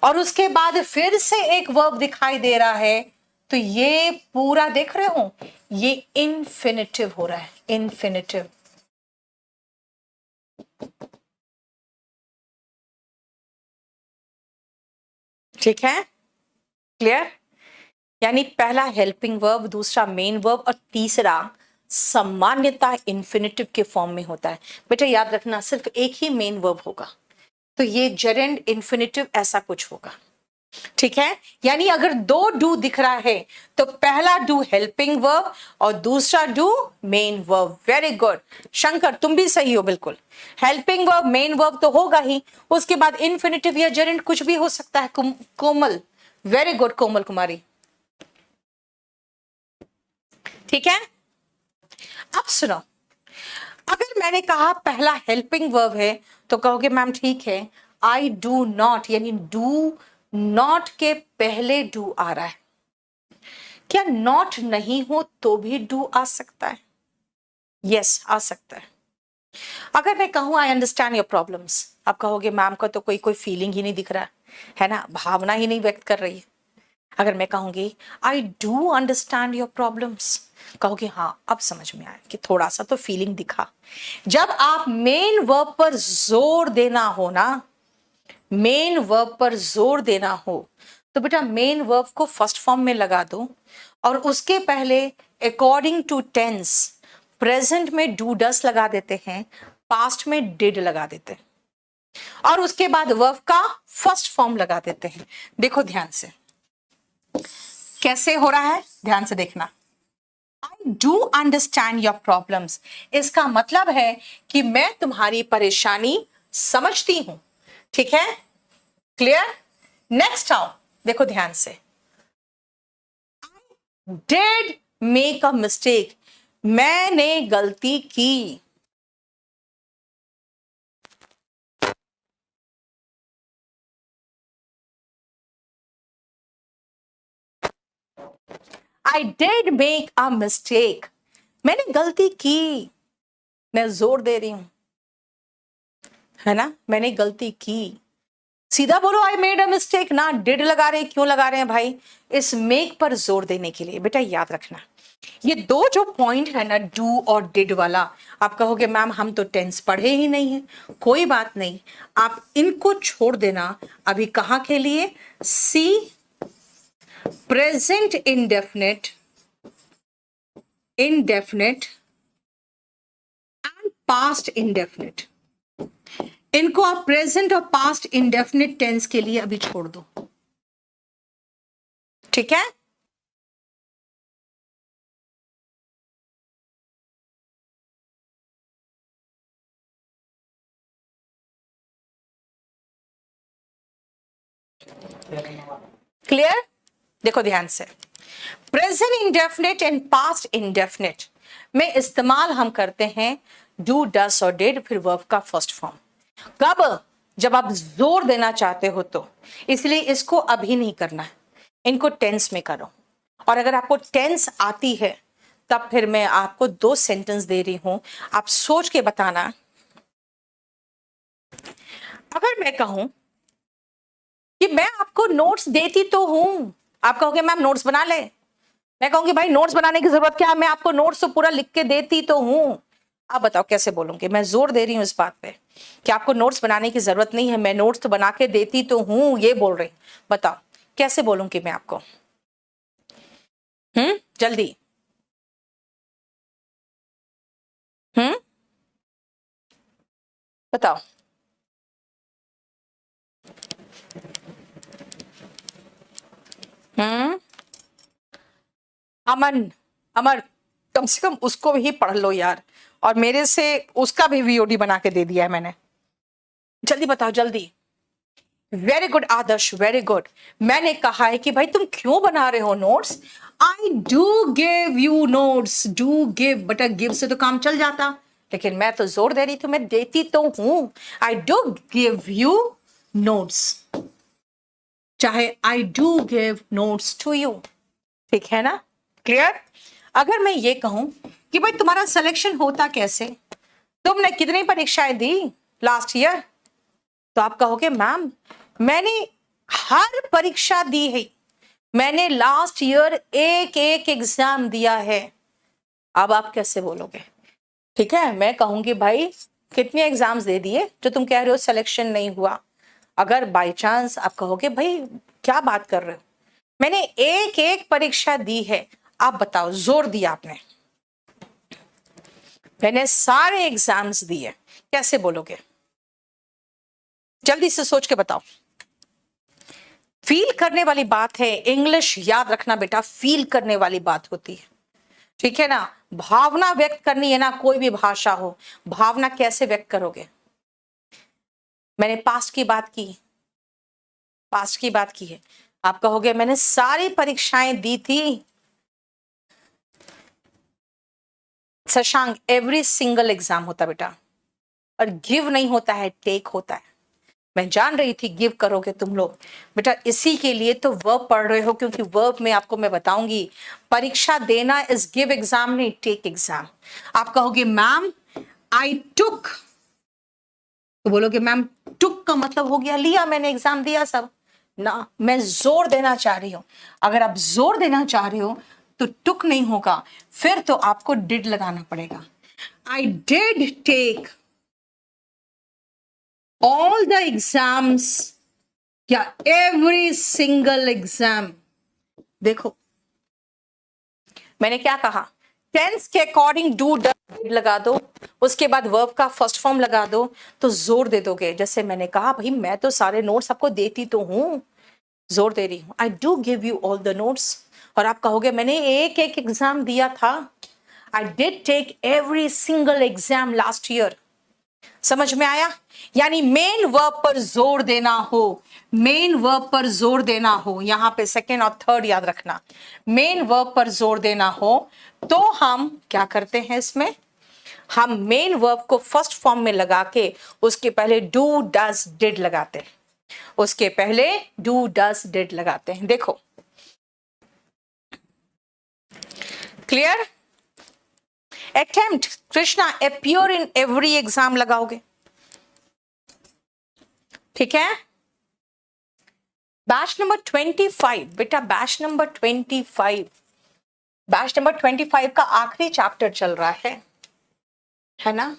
और उसके बाद फिर से एक वर्ब दिखाई दे रहा है तो ये पूरा देख रहे हो, ये इन्फिनिटिव हो रहा है, इन्फिनिटिव। ठीक है, क्लियर? यानी पहला हेल्पिंग वर्ब, दूसरा मेन वर्ब और तीसरा सामान्यतः इन्फिनिटिव के फॉर्म में होता है। बेटा याद रखना सिर्फ एक ही मेन वर्ब होगा, तो ये जेरेंड इन्फिनिटिव ऐसा कुछ होगा। ठीक है, यानी अगर दो डू दिख रहा है तो पहला डू हेल्पिंग वर्ब और दूसरा do main verb. Very good Shankar, तुम भी सही हो बिल्कुल। हेल्पिंग वर्ब मेन वर्ब तो होगा ही, उसके बाद इन्फिनिटिव या जेरेंड कुछ भी हो सकता है। कोमल, वेरी गुड कोमल कुमारी। ठीक है, अब सुनो, अगर मैंने कहा पहला हेल्पिंग वर्ब है तो कहोगे मैम ठीक है, आई डू नॉट, यानी डू नॉट के पहले डू आ रहा है। क्या नॉट नहीं हो तो भी डू आ सकता है? यस आ सकता है। अगर मैं कहूं आई अंडरस्टैंड योर प्रॉब्लम्स, आप कहोगे मैम का तो कोई कोई फीलिंग ही नहीं दिख रहा है ना, भावना ही नहीं व्यक्त कर रही है। अगर मैं कहूंगी I do understand your problems, कहोगे हाँ अब समझ में आया कि थोड़ा सा तो फीलिंग दिखा। जब आप मेन वर्ब पर जोर देना हो ना, मेन वर्ब पर जोर देना हो तो बेटा मेन वर्ब को फर्स्ट फॉर्म में लगा दो और उसके पहले अकॉर्डिंग टू टेंस प्रेजेंट में डू डस लगा देते हैं, पास्ट में डिड लगा देते हैं, और उसके बाद वर्ब का फर्स्ट फॉर्म लगा देते हैं। देखो ध्यान से कैसे हो रहा है, ध्यान से देखना। I do understand your problems, इसका मतलब है कि मैं तुम्हारी परेशानी समझती हूं। ठीक है, क्लियर? नेक्स्ट आओ, देखो ध्यान से, डिड मेक अ मिस्टेक, मैंने गलती की। I did make a mistake, मैंने गलती की, मैं जोर दे रही हूं, है ना, मैंने गलती की। सीधा बोलो आई मेड अ मिस्टेक ना, डिड लगा रहे, क्यों लगा रहे हैं भाई? इस मेक पर जोर देने के लिए। बेटा याद रखना ये दो जो पॉइंट है ना, डू और डिड वाला, आप कहोगे मैम हम तो टेंस पढ़े ही नहीं है, कोई बात नहीं, आप इनको छोड़ देना। अभी कहां के लिए? See present indefinite, indefinite and past indefinite, इनको आप प्रेजेंट और पास्ट इंडेफिनिट टेंस के लिए अभी छोड़ दो। ठीक है, क्लियर? देखो ध्यान से, present indefinite and past indefinite में इस्तेमाल हम करते हैं डू, डस और डिड, फिर वर्ब का फर्स्ट फॉर्म। कब? जब आप जोर देना चाहते हो तो। इसलिए इसको अभी नहीं करना है, इनको टेंस में करो। और अगर आपको टेंस आती है तब फिर मैं आपको 2 सेंटेंस दे रही हूं, आप सोच के बताना। अगर मैं कहूं कि मैं आपको नोट्स देती तो हूं, आप कहोगे मैम नोट्स बना ले। मैं कहूंगी भाई नोट्स बनाने की जरूरत क्या है, मैं आपको नोट्स तो पूरा लिख के देती तो हूं। आप बताओ कैसे बोलूंगी? मैं जोर दे रही हूं इस बात पे कि आपको नोट्स बनाने की जरूरत नहीं है, मैं नोट्स तो बना के देती तो हूं, ये बोल रही। बताओ कैसे बोलूंगी मैं आपको? जल्दी। बताओ। अमन, अमर, कम से कम उसको भी पढ़ लो यार, और मेरे से उसका भी वीओडी बना के दे दिया है मैंने। जल्दी बताओ जल्दी। वेरी गुड आदर्श, वेरी गुड। मैंने कहा है कि भाई तुम क्यों बना रहे हो notes? I do give you notes, do give, but give से तो काम चल जाता, लेकिन मैं तो जोर दे रही थी, मैं देती तो हूं। I do give you notes, चाहे I do give notes to you. ठीक है ना? क्लियर? अगर मैं ये कहूं कि भाई तुम्हारा सिलेक्शन होता कैसे, तुमने कितनी परीक्षाएं दी लास्ट ईयर, तो आप कहोगे मैम मैंने हर परीक्षा दी है, मैंने लास्ट ईयर एक एक एग्जाम दिया है। अब आप कैसे बोलोगे? ठीक है, मैं कहूंगी भाई कितने एग्जाम्स दे दिए जो तुम कह रहे हो सिलेक्शन नहीं हुआ। अगर बाय चांस आप कहोगे भाई क्या बात कर रहे हो, मैंने एक एक परीक्षा दी है, आप बताओ, जोर दिया आपने, मैंने सारे एग्जाम्स दिए, कैसे बोलोगे? जल्दी से सोच के बताओ। फील करने वाली बात है, इंग्लिश याद रखना बेटा, फील करने वाली बात होती है। ठीक है ना? भावना व्यक्त करनी है ना, कोई भी भाषा हो, भावना कैसे व्यक्त करोगे? मैंने पास्ट की बात की, पास्ट की बात की है, आप कहोगे मैंने सारी परीक्षाएं दी थी। शशांक, एवरी सिंगल एग्जाम होता बेटा, और गिव नहीं होता है, टेक होता है। मैं जान रही थी गिव करोगे तुम लोग बेटा, इसी के लिए तो वर्ब पढ़ रहे हो, क्योंकि वर्ब में आपको मैं बताऊंगी परीक्षा देना इज गिव एग्जाम, नहीं टेक एग्जाम। आप कहोगे मैम आई टुक, तो बोलोगे मैम टुक का मतलब हो गया लिया, मैंने एग्जाम दिया सब ना। मैं जोर देना चाह रही हूं, अगर आप जोर देना चाह रहे हो तो टुक नहीं होगा, फिर तो आपको डिड लगाना पड़ेगा। I did take all the exams, या every single exam। देखो मैंने क्या कहा, टेंस के अकॉर्डिंग डू डज लगा दो, उसके बाद वर्ब का फर्स्ट फॉर्म लगा दो, तो जोर दे दोगे। जैसे मैंने कहा भाई मैं तो सारे नोट्स आपको देती तो हूं, जोर दे रही हूं, I do give you all the notes. और आप कहोगे मैंने एक एक एग्जाम दिया था, I did take every single exam last year. समझ में आया? यानी मेन वर्ब पर जोर देना हो, मेन वर्ब पर जोर देना हो, यहां पे सेकेंड और थर्ड याद रखना, मेन वर्ब पर जोर देना हो तो हम क्या करते हैं इसमें, हम मेन वर्ब को फर्स्ट फॉर्म में लगा के उसके पहले डू डज डिड लगाते हैं, उसके पहले डू डज डिड लगाते हैं। देखो clear? Attempt, Krishna appear in every exam लगाओगे। ठीक है? बैच नंबर 25 बेटा, बैच नंबर 25, बैच नंबर 25 का आखिरी चैप्टर चल रहा है ना?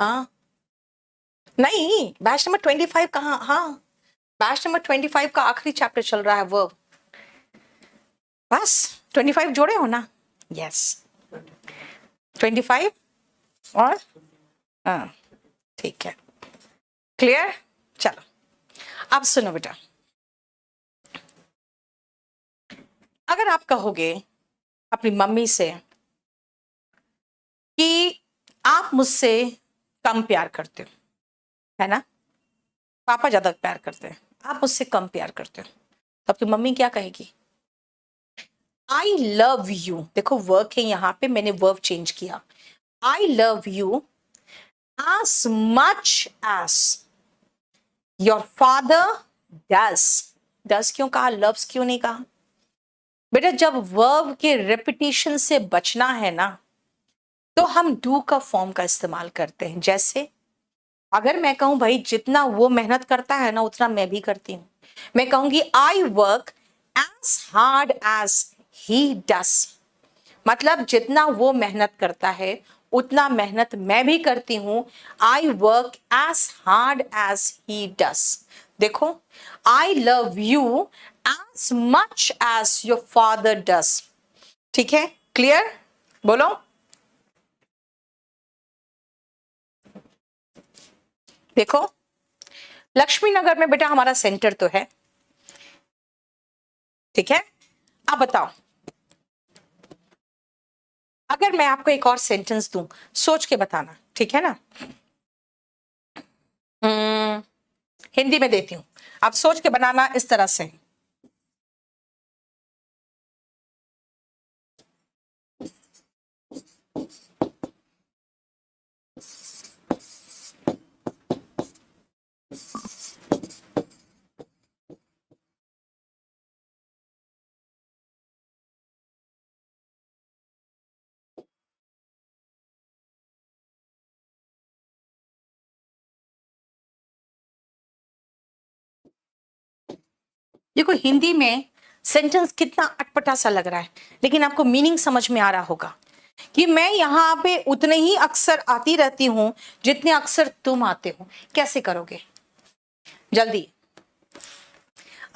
हाँ नहीं, बैच नंबर 25 कहाँ? हाँ बैच नंबर 25 का आखिरी चैप्टर चल रहा है वर्ब। बस 25 जोड़े हो ना? यस 25 और हाँ ठीक है, क्लियर? चलो अब सुनो बेटा, अगर आप कहोगे अपनी मम्मी से कि आप मुझसे कम प्यार करते हो, है ना? पापा ज्यादा प्यार करते हैं, आप मुझसे कम प्यार करते हो, तो आपकी मम्मी क्या कहेगी? आई लव यू, देखो वर्ब है यहाँ पे, मैंने वर्ब चेंज किया। आई love you as much as your father does। does क्यों कहा, loves क्यों नहीं कहा? बेटा जब वर्ब के रेपिटेशन से बचना है ना, तो हम डू का फॉर्म का इस्तेमाल करते हैं। जैसे अगर मैं कहूं भाई जितना वो मेहनत करता है ना उतना मैं भी करती हूं, मैं कहूंगी I work as hard as he does. मतलब जितना वो मेहनत करता है उतना मेहनत मैं भी करती हूं। I work as hard as he does. देखो, I love you as much as your father does. ठीक है, क्लियर? बोलो। देखो लक्ष्मी नगर में बेटा हमारा सेंटर तो है, ठीक है। अब बताओ, अगर मैं आपको एक और सेंटेंस दूं, सोच के बताना, ठीक है ना? हिंदी में देती हूं, आप सोच के बनाना इस तरह से। देखो हिंदी में सेंटेंस कितना अटपटा सा लग रहा है, लेकिन आपको मीनिंग समझ में आ रहा होगा कि मैं यहाँ पे उतने ही अक्सर आती रहती हूँ जितने अक्सर तुम आते हो। कैसे करोगे जल्दी?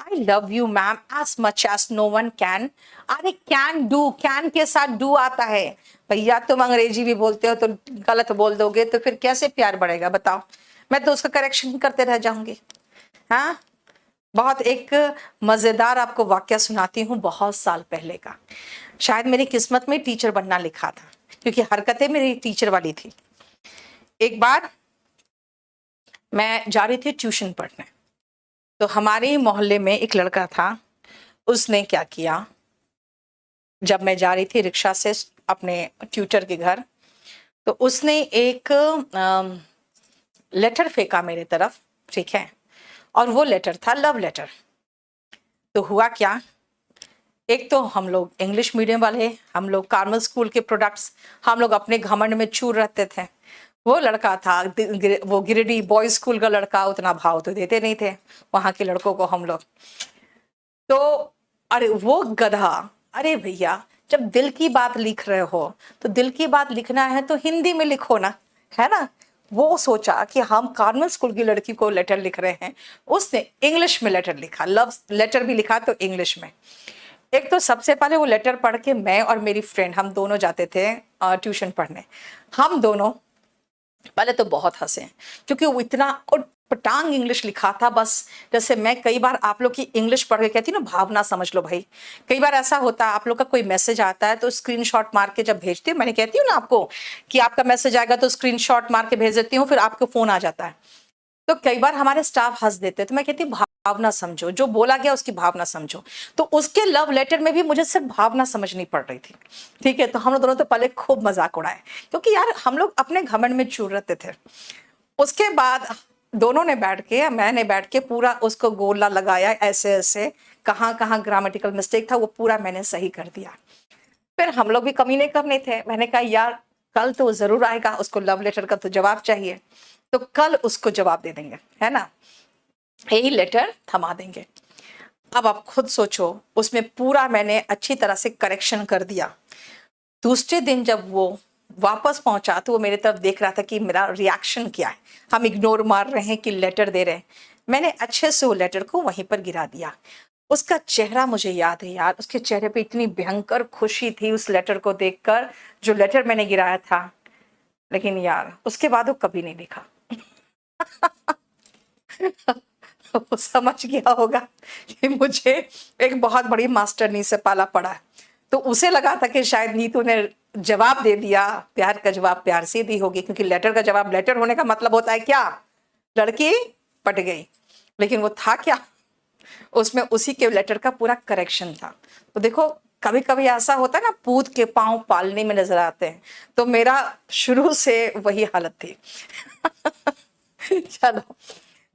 I love you ma'am as much as no one can. अरे कैन डू, कैन के साथ डू आता है भैया, तुम अंग्रेजी भी बोलते हो तो गलत बोल दोगे तो फिर कैसे प्यार बढ़ेगा बताओ? मैं तो उसका करेक्शन करते रह जाऊंगी। हाँ, बहुत एक मजेदार आपको वाक्य सुनाती हूँ, बहुत साल पहले का। शायद मेरी किस्मत में टीचर बनना लिखा था, क्योंकि हरकतें मेरी टीचर वाली थी। एक बार मैं जा रही थी ट्यूशन पढ़ने, तो हमारे मोहल्ले में एक लड़का था। उसने क्या किया, जब मैं जा रही थी रिक्शा से अपने ट्यूटर के घर, तो उसने एक लेटर फेंका मेरे तरफ, ठीक है। और वो लेटर था लव लेटर। तो हुआ क्या, एक तो हम लोग इंग्लिश मीडियम वाले, हम लोग कार्मल स्कूल के प्रोडक्ट्स, हम लोग अपने घमंड में चूर रहते थे। वो लड़का था वो गिरिडीह बॉयज स्कूल का लड़का, उतना भाव तो देते नहीं थे वहां के लड़कों को हम लोग। तो अरे वो गधा, अरे भैया जब दिल की बात लिख रहे हो तो दिल की बात लिखना है तो हिंदी में लिखो ना, है ना? वो सोचा कि हम कार्मल स्कूल की लड़की को लेटर लिख रहे हैं, उसने इंग्लिश में लेटर लिखा, लव लेटर भी लिखा तो इंग्लिश में। एक तो सबसे पहले वो लेटर पढ़ के मैं और मेरी फ्रेंड, हम दोनों जाते थे ट्यूशन पढ़ने। हम दोनों पहले तो बहुत हंसे, क्योंकि वो इतना पटांग इंग्लिश लिखा था। बस जैसे मैं कई बार आप लोग की इंग्लिश पढ़ के कहती ना, भावना समझ लो भाई। कई बार ऐसा होता है आप लोग का कोई मैसेज आता है तो स्क्रीनशॉट मार के जब भेजती हूँ, मैंने कहती हूँ ना आपको कि आपका मैसेज आएगा तो स्क्रीनशॉट मार के भेज देती हूँ, फिर आपको फोन आ जाता है। तो कई बार हमारे स्टाफ हंस देते, तो मैं कहती हूँ भावना समझो, जो बोला गया उसकी भावना समझो। तो उसके लव लेटर में भी मुझे सिर्फ भावना समझनी पड़ रही थी, ठीक है। तो हम लोग दोनों तो पहले खूब मजाक उड़ाए, क्योंकि यार हम लोग अपने घमंड में चूर रहते थे। उसके बाद दोनों ने बैठ के, मैंने बैठ के पूरा उसको गोला लगाया, ऐसे ऐसे कहाँ कहाँ ग्रामेटिकल मिस्टेक था वो पूरा मैंने सही कर दिया। फिर हम लोग भी कमीने कम नहीं थे, मैंने कहा यार कल तो जरूर आएगा, उसको लव लेटर का तो जवाब चाहिए, तो कल उसको जवाब दे देंगे, है ना, यही लेटर थमा देंगे। अब आप खुद सोचो, उसमें पूरा मैंने अच्छी तरह से करेक्शन कर दिया। दूसरे दिन जब वो वापस पहुंचा तो वो मेरे तरफ देख रहा था कि मेरा रिएक्शन क्या है। हम इग्नोर मार रहे हैं कि लेटर दे रहे हैं। मैंने अच्छे से वो लेटर को वहीं पर गिरा दिया। उसका चेहरा मुझे याद है यार, उसके चेहरे पे इतनी भयंकर खुशी थी उस लेटर को देखकर, जो लेटर मैंने गिराया था। लेकिन यार उसके बाद वो कभी नहीं लिखा। वो समझ गया होगा कि मुझे एक बहुत बड़ी मास्टरनी से पाला पड़ा है। तो उसे लगा था कि शायद नीतू ने जवाब दे दिया, प्यार का जवाब प्यार से दी होगी, क्योंकि लेटर का जवाब लेटर होने का मतलब होता है क्या, लड़की पट गई। लेकिन वो था क्या उसमें उसी के लेटर का पूरा करेक्शन था। तो देखो कभी कभी ऐसा होता है ना, पूत के पांव पालने में नजर आते हैं, तो मेरा शुरू से वही हालत थी। चलो,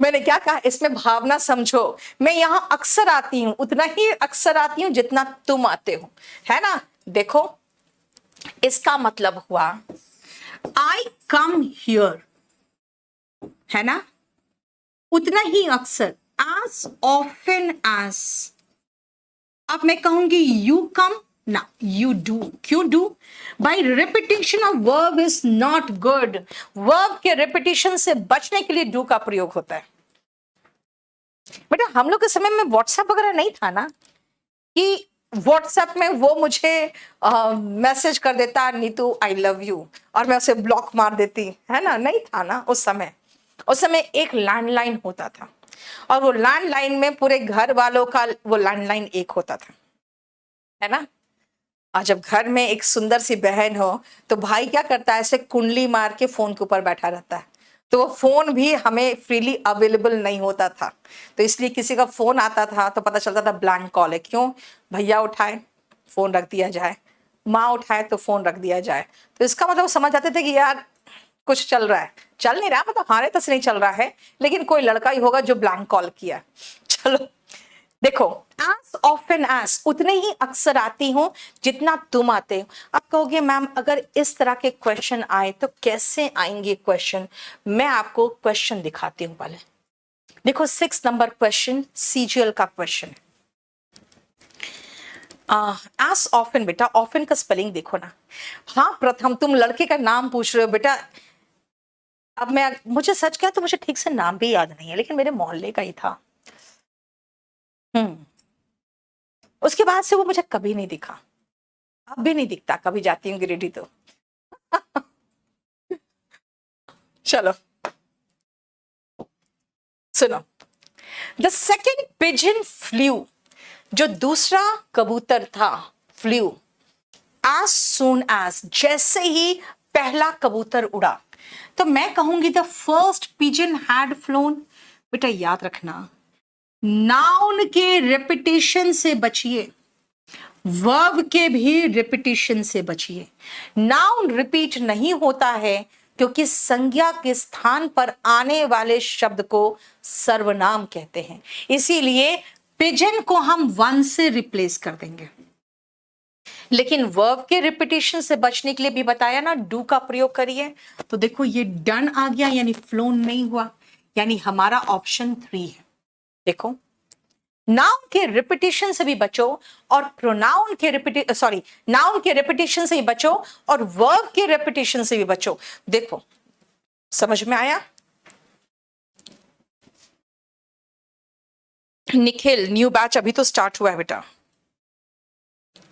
मैंने क्या कहा, इसमें भावना समझो। मैं यहां अक्सर आती हूं, उतना ही अक्सर आती हूं जितना तुम आते हो, है ना। देखो इसका मतलब हुआ आई कम हियर, है ना, उतना ही अक्सर, as often as। अब मैं कहूंगी यू कम ना, यू डू। क्यों do? By repetition of verb is not good. Verb के रिपीटेशन से बचने के लिए डू का प्रयोग होता है। बेटा हम लोग के समय में व्हाट्सएप वगैरह नहीं था ना, कि व्हाट्सएप में वो मुझे मैसेज कर देता नीतू आई लव यू और मैं उसे ब्लॉक मार देती, है ना, नहीं था ना उस समय। उस समय एक लैंडलाइन होता था और वो लैंडलाइन में पूरे घर वालों का वो लैंडलाइन एक होता था, है ना। और जब घर में एक सुंदर सी बहन हो तो भाई क्या करता है, ऐसे कुंडली मार के फोन के ऊपर बैठा रहता है, तो वो फोन भी हमें फ्रीली अवेलेबल नहीं होता था, तो इसलिए किसी का फोन आता था तो पता चलता था ब्लैंक कॉल है। क्यों? भैया उठाए फोन रख दिया जाए, माँ उठाए तो फोन रख दिया जाए, तो इसका मतलब समझ जाते थे कि यार कुछ चल रहा है, चल नहीं रहा, मतलब हमारे तक नहीं चल रहा है, लेकिन कोई लड़का ही होगा जो ब्लैंक कॉल किया। चलो देखो, as often as, उतने ही अक्सर आती हूं जितना तुम आते हो। अब कहोगे मैम अगर इस तरह के क्वेश्चन आए तो कैसे आएंगे क्वेश्चन? मैं आपको क्वेश्चन दिखाती हूं पहले। देखो 6 नंबर क्वेश्चन सीजीएल का क्वेश्चन है। as often, बेटा often का स्पेलिंग देखो ना। हाँ प्रथम, तुम लड़के का नाम पूछ रहे हो बेटा, अब मुझे सच क्या तो मुझे ठीक से नाम भी याद नहीं है, लेकिन मेरे मोहल्ले का ही था। उसके बाद से वो मुझे कभी नहीं दिखा, अब भी नहीं दिखता, कभी जाती हूँ गिरिडीह तो। चलो सुनो, द सेकेंड पिजन फ्लू, जो दूसरा कबूतर था फ्लू, as soon as, जैसे ही पहला कबूतर उड़ा, तो मैं कहूंगी the first pigeon had phloem. बेटा याद रखना, नाउन के रिपीटेशन से बचिए, वर्ब के भी रिपीटेशन से बचिए। नाउन रिपीट नहीं होता है क्योंकि संज्ञा के स्थान पर आने वाले शब्द को सर्वनाम कहते हैं, इसीलिए पिजन को हम वन से रिप्लेस कर देंगे। लेकिन वर्ब के रिपीटेशन से बचने के लिए भी बताया ना, डू का प्रयोग करिए। तो देखो ये डन आ गया, यानी फ्लोन नहीं हुआ, यानी हमारा ऑप्शन 3 है। देखो नाउन के रिपीटेशन से भी बचो और प्रोनाउन के नाउन के रिपीटेशन से भी बचो और वर्ब के रिपीटेशन से भी बचो। देखो समझ में आया? निखिल, न्यू बैच अभी तो स्टार्ट हुआ है बेटा,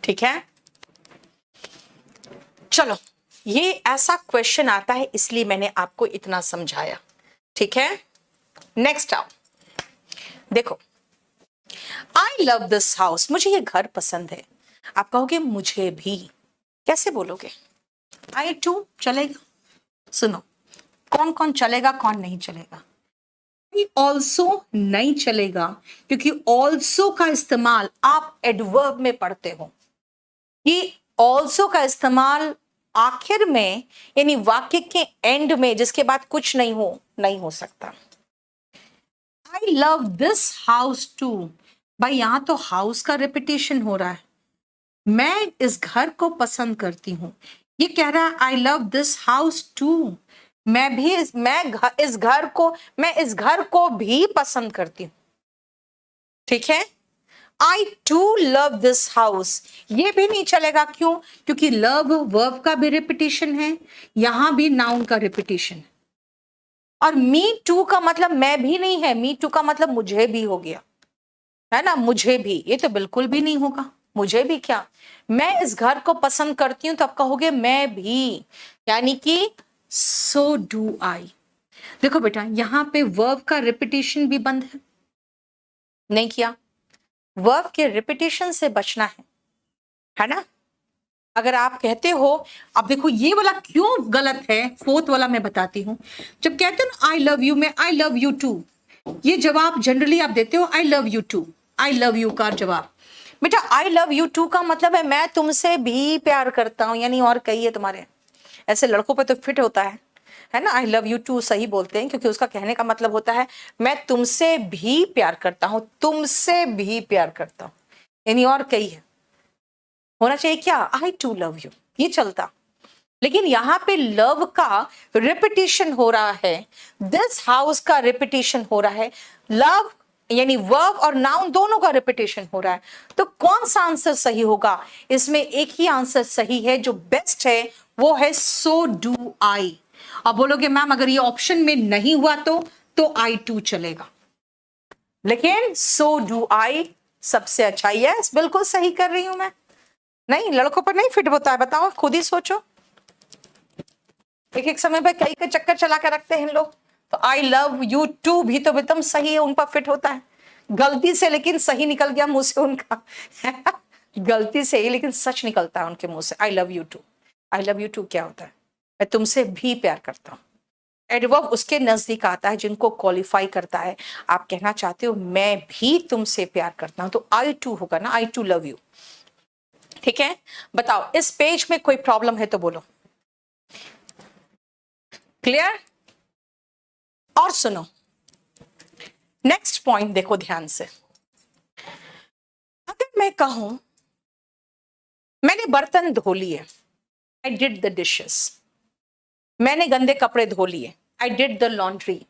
ठीक है। चलो ये ऐसा क्वेश्चन आता है इसलिए मैंने आपको इतना समझाया, ठीक है। नेक्स्ट आओ, देखो आई लव दिस हाउस, मुझे ये घर पसंद है। आप कहोगे मुझे भी, कैसे बोलोगे? आई टू चलेगा? सुनो, कौन कौन चलेगा कौन नहीं चलेगा? ऑल्सो नहीं चलेगा, क्योंकि ऑल्सो का इस्तेमाल आप एडवर्ब में पढ़ते हो। ये ऑल्सो का इस्तेमाल आखिर में, यानी वाक्य के एंड में जिसके बाद कुछ नहीं हो सकता। I love this house too, भाई यहां तो हाउस का रिपीटेशन हो रहा है। मैं इस घर को पसंद करती हूं, ये कह रहा है I love this house too, मैं इस घर को भी पसंद करती हूं, ठीक है। आई टू लव दिस हाउस, ये भी नहीं चलेगा। क्यों? क्योंकि लव वर्ब का भी रिपीटेशन है, यहां भी नाउन का रिपीटेशन है। और मी टू का मतलब मैं भी नहीं है, मी टू का मतलब मुझे भी हो गया, है ना, मुझे भी, ये तो बिल्कुल भी नहीं होगा। मुझे भी क्या, मैं इस घर को पसंद करती हूं तो आप कहोगे मैं भी, यानी कि सो डू आई। देखो बेटा यहां पे वर्ब का रिपीटेशन भी बंद नहीं किया, वर्ब के रिपीटेशन से बचना है ना। अगर आप कहते हो, अब देखो ये वाला क्यों गलत है, फोर्थ वाला मैं बताती हूं। जब कहते हो ना आई लव यू में आई लव यू टू, ये जवाब जनरली आप देते हो I love you too, I love you का जवाब। बेटा आई लव यू टू का मतलब है मैं तुमसे भी प्यार करता हूं, यानी और कही है तुम्हारे। ऐसे लड़कों पे तो फिट होता है ना। आई लव यू टू सही बोलते हैं क्योंकि उसका कहने का मतलब होता है मैं तुमसे भी प्यार करता हूं, तुमसे भी प्यार करता हूं, यानी और कही है। होना चाहिए क्या, आई टू लव यू, ये चलता। लेकिन यहां पे लव का रिपीटिशन हो रहा है, दिस हाउस का रिपीटिशन हो रहा है, लव यानी वर्ब और नाउन दोनों का रिपीटेशन हो रहा है। तो कौन सा आंसर सही होगा, इसमें एक ही आंसर सही है जो बेस्ट है, वो है सो डू आई। अब बोलोगे मैम अगर ये ऑप्शन में नहीं हुआ तो आई टू चलेगा, लेकिन सो डू आई सबसे अच्छा। यस बिल्कुल सही कर रही हूं मैं। नहीं लड़कों पर नहीं फिट होता है, बताओ खुद ही सोचो। एक एक समय पे कई के चक्कर चला के रखते हैं लोग। तो आई लव यू टू भी तो एकदम सही है, उन पर फिट होता है गलती से, लेकिन सही निकल गया मुंह से उनका गलती से ही लेकिन सच निकलता है उनके मुंह से। I love you too, I love you too क्या होता है, मैं तुमसे भी प्यार करता हूं। एडवर्ब उसके नजदीक आता है जिनको क्वालिफाई करता है। आप कहना चाहते हो मैं भी तुमसे प्यार करता हूं, तो आई टू होगा ना, आई टू लव यू। ठीक है, बताओ इस पेज में कोई प्रॉब्लम है तो बोलो। क्लियर? और सुनो नेक्स्ट पॉइंट देखो ध्यान से। अगर मैं कहूं मैंने बर्तन धो लिए, आई डिड द डिशेस। मैंने गंदे कपड़े धो लिए, आई डिड द लॉन्ड्री।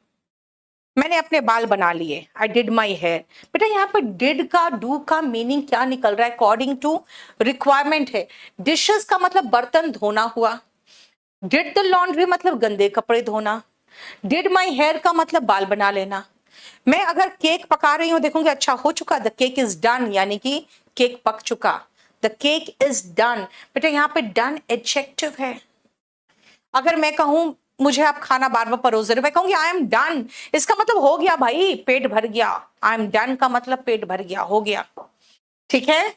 मैंने अपने बाल बना लिए, आई डिड माई हेयर। बेटा यहाँ पर डिड का डू का मीनिंग क्या निकल रहा है, अकॉर्डिंग टू रिक्वायरमेंट है। डिशेस का मतलब बर्तन धोना हुआ, डिड द लॉन्ड्री मतलब गंदे कपड़े धोना, डिड माई हेयर का मतलब बाल बना लेना। मैं अगर केक पका रही हूं देखूंगी अच्छा हो चुका, द केक इज डन, यानी कि केक पक चुका, द केक इज डन। बेटा यहाँ पे डन एडजेक्टिव है। अगर मैं कहूं मुझे आप खाना बार बार परोस रहे हो, मैं कहूंगी आई एम डन, इसका मतलब हो गया भाई, पेट भर गया। आई एम डन का मतलब पेट भर गया, हो गया। ठीक है,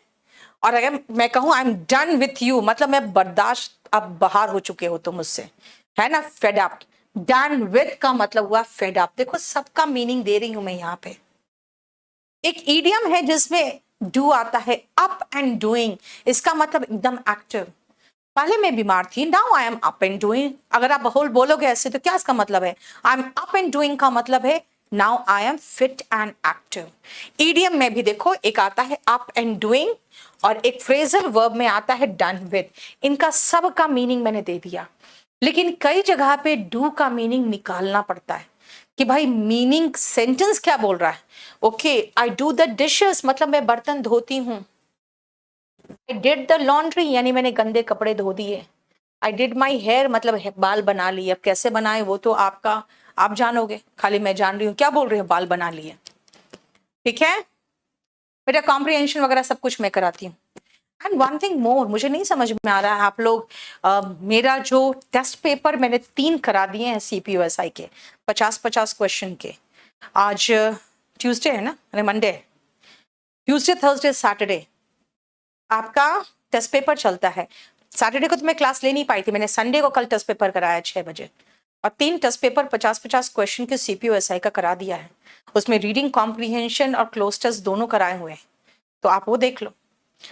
और अगर मैं कहूं I am done with you मतलब मैं बर्दाश्त अब बाहर हो चुके हो तुम मुझसे, है ना, फेड अप। डन विथ का मतलब हुआ फेड अप। देखो सबका मीनिंग दे रही हूं मैं यहाँ पे। एक ईडियम है जिसमें डू आता है, अप एंड डूइंग, इसका मतलब एकदम एक्टिव। पहले मैं बीमार थी, now I am up and doing. अगर आप होल बोलोगे ऐसे तो क्या इसका मतलब है, I am up and doing का मतलब है now I am fit and active. Idiom में भी देखो एक आता है अप एंड डूइंग और एक फ्रेजल वर्ब में आता है डन विथ। इनका सब का मीनिंग मैंने दे दिया, लेकिन कई जगह पे डू का मीनिंग निकालना पड़ता है कि भाई मीनिंग सेंटेंस क्या बोल रहा है। Okay, I do the dishes मतलब मैं बर्तन धोती हूँ, आई डिड द लॉन्ड्री यानी मैंने गंदे कपड़े धो दिए, आई डिड माई हेयर मतलब बाल बना लिए। अब कैसे बनाए वो तो आपका आप जानोगे, खाली मैं जान रही हूँ क्या बोल रही हूँ, बाल बना लिए। ठीक है बेटा, कॉम्प्रिहेंशन वगैरह सब कुछ मैं कराती हूँ। एंड वन थिंग मोर, मुझे नहीं समझ में आ रहा है आप लोग, मेरा जो टेस्ट पेपर मैंने 3 करा दिए हैं CPUSI के 50-50 क्वेश्चन के। आज ट्यूसडे है ना, अरे मंडे, ट्यूसडे थर्सडे सैटरडे आपका टेस्ट पेपर चलता है। सैटरडे को तो मैं क्लास ले नहीं पाई थी, मैंने संडे को कल टेस्ट पेपर कराया 6 बजे, और 3 टेस्ट पेपर 50-50 क्वेश्चन के CPUSI का करा दिया है। उसमें रीडिंग कॉम्प्रीहेंशन और क्लोज टेस्ट दोनों कराए हुए हैं, तो आप वो देख लो।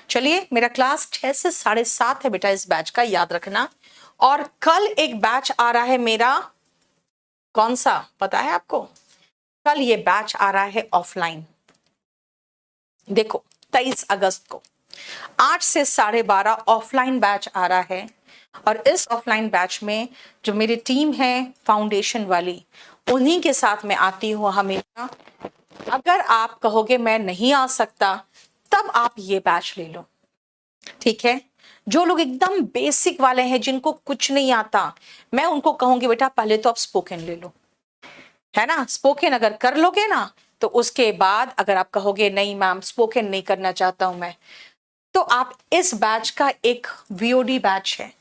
चलिए, मेरा क्लास 6 से 7:30 है बेटा इस बैच का, याद रखना। और कल एक बैच आ रहा है मेरा, कौन सा पता है आपको? कल ये बैच आ रहा है ऑफलाइन। देखो 23 अगस्त को 8 से 12:30 ऑफलाइन बैच आ रहा है। और इस ऑफलाइन बैच में जो मेरी टीम है फाउंडेशन वाली, उन्हीं के साथ मैं आती हूँ हमेशा। अगर आप कहोगे मैं नहीं आ सकता, तब आप ये बैच ले लो। ठीक है, जो लोग एकदम बेसिक वाले हैं जिनको कुछ नहीं आता, मैं उनको कहूंगी बेटा पहले तो आप स्पोकन ले लो, है ना। स्पोकन अगर कर लोगे ना तो उसके बाद अगर आप कहोगे नहीं मैम स्पोकन नहीं करना चाहता हूं मैं, तो आप इस बैच का एक VOD बैच है,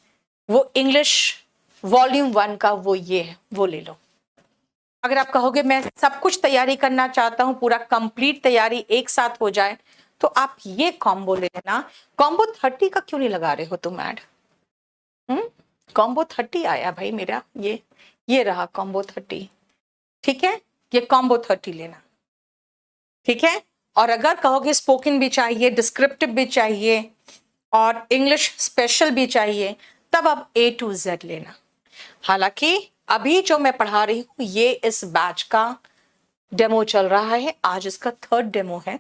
वो इंग्लिश वॉल्यूम 1 का, वो ये है, वो ले लो। अगर आप कहोगे मैं सब कुछ तैयारी करना चाहता हूं, पूरा कंप्लीट तैयारी एक साथ हो जाए, तो आप ये कॉम्बो ले लेना। कॉम्बो 30 का क्यों नहीं लगा रहे हो तुम ऐड? कॉम्बो 30 आया भाई मेरा, ये रहा कॉम्बो 30। ठीक है, ये कॉम्बो 30 लेना, ठीक है। और अगर कहोगे स्पोकन भी चाहिए, डिस्क्रिप्टिव भी चाहिए और इंग्लिश स्पेशल भी चाहिए, तब अब A to Z लेना। हालांकि अभी जो मैं पढ़ा रही हूँ ये इस बैच का डेमो चल रहा है, आज इसका 3rd डेमो है।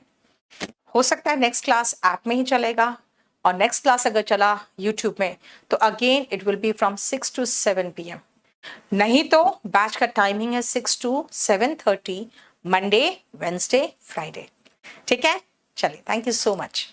हो सकता है नेक्स्ट क्लास ऐप में ही चलेगा, और नेक्स्ट क्लास अगर चला यूट्यूब में तो again it will be from 6 to 7 PM। नहीं तो बैच का टाइमिंग है 6 to 7:30 मंडे, वेंसडे, फ्राइडे। ठीक है, चलिए, थैंक यू सो मच।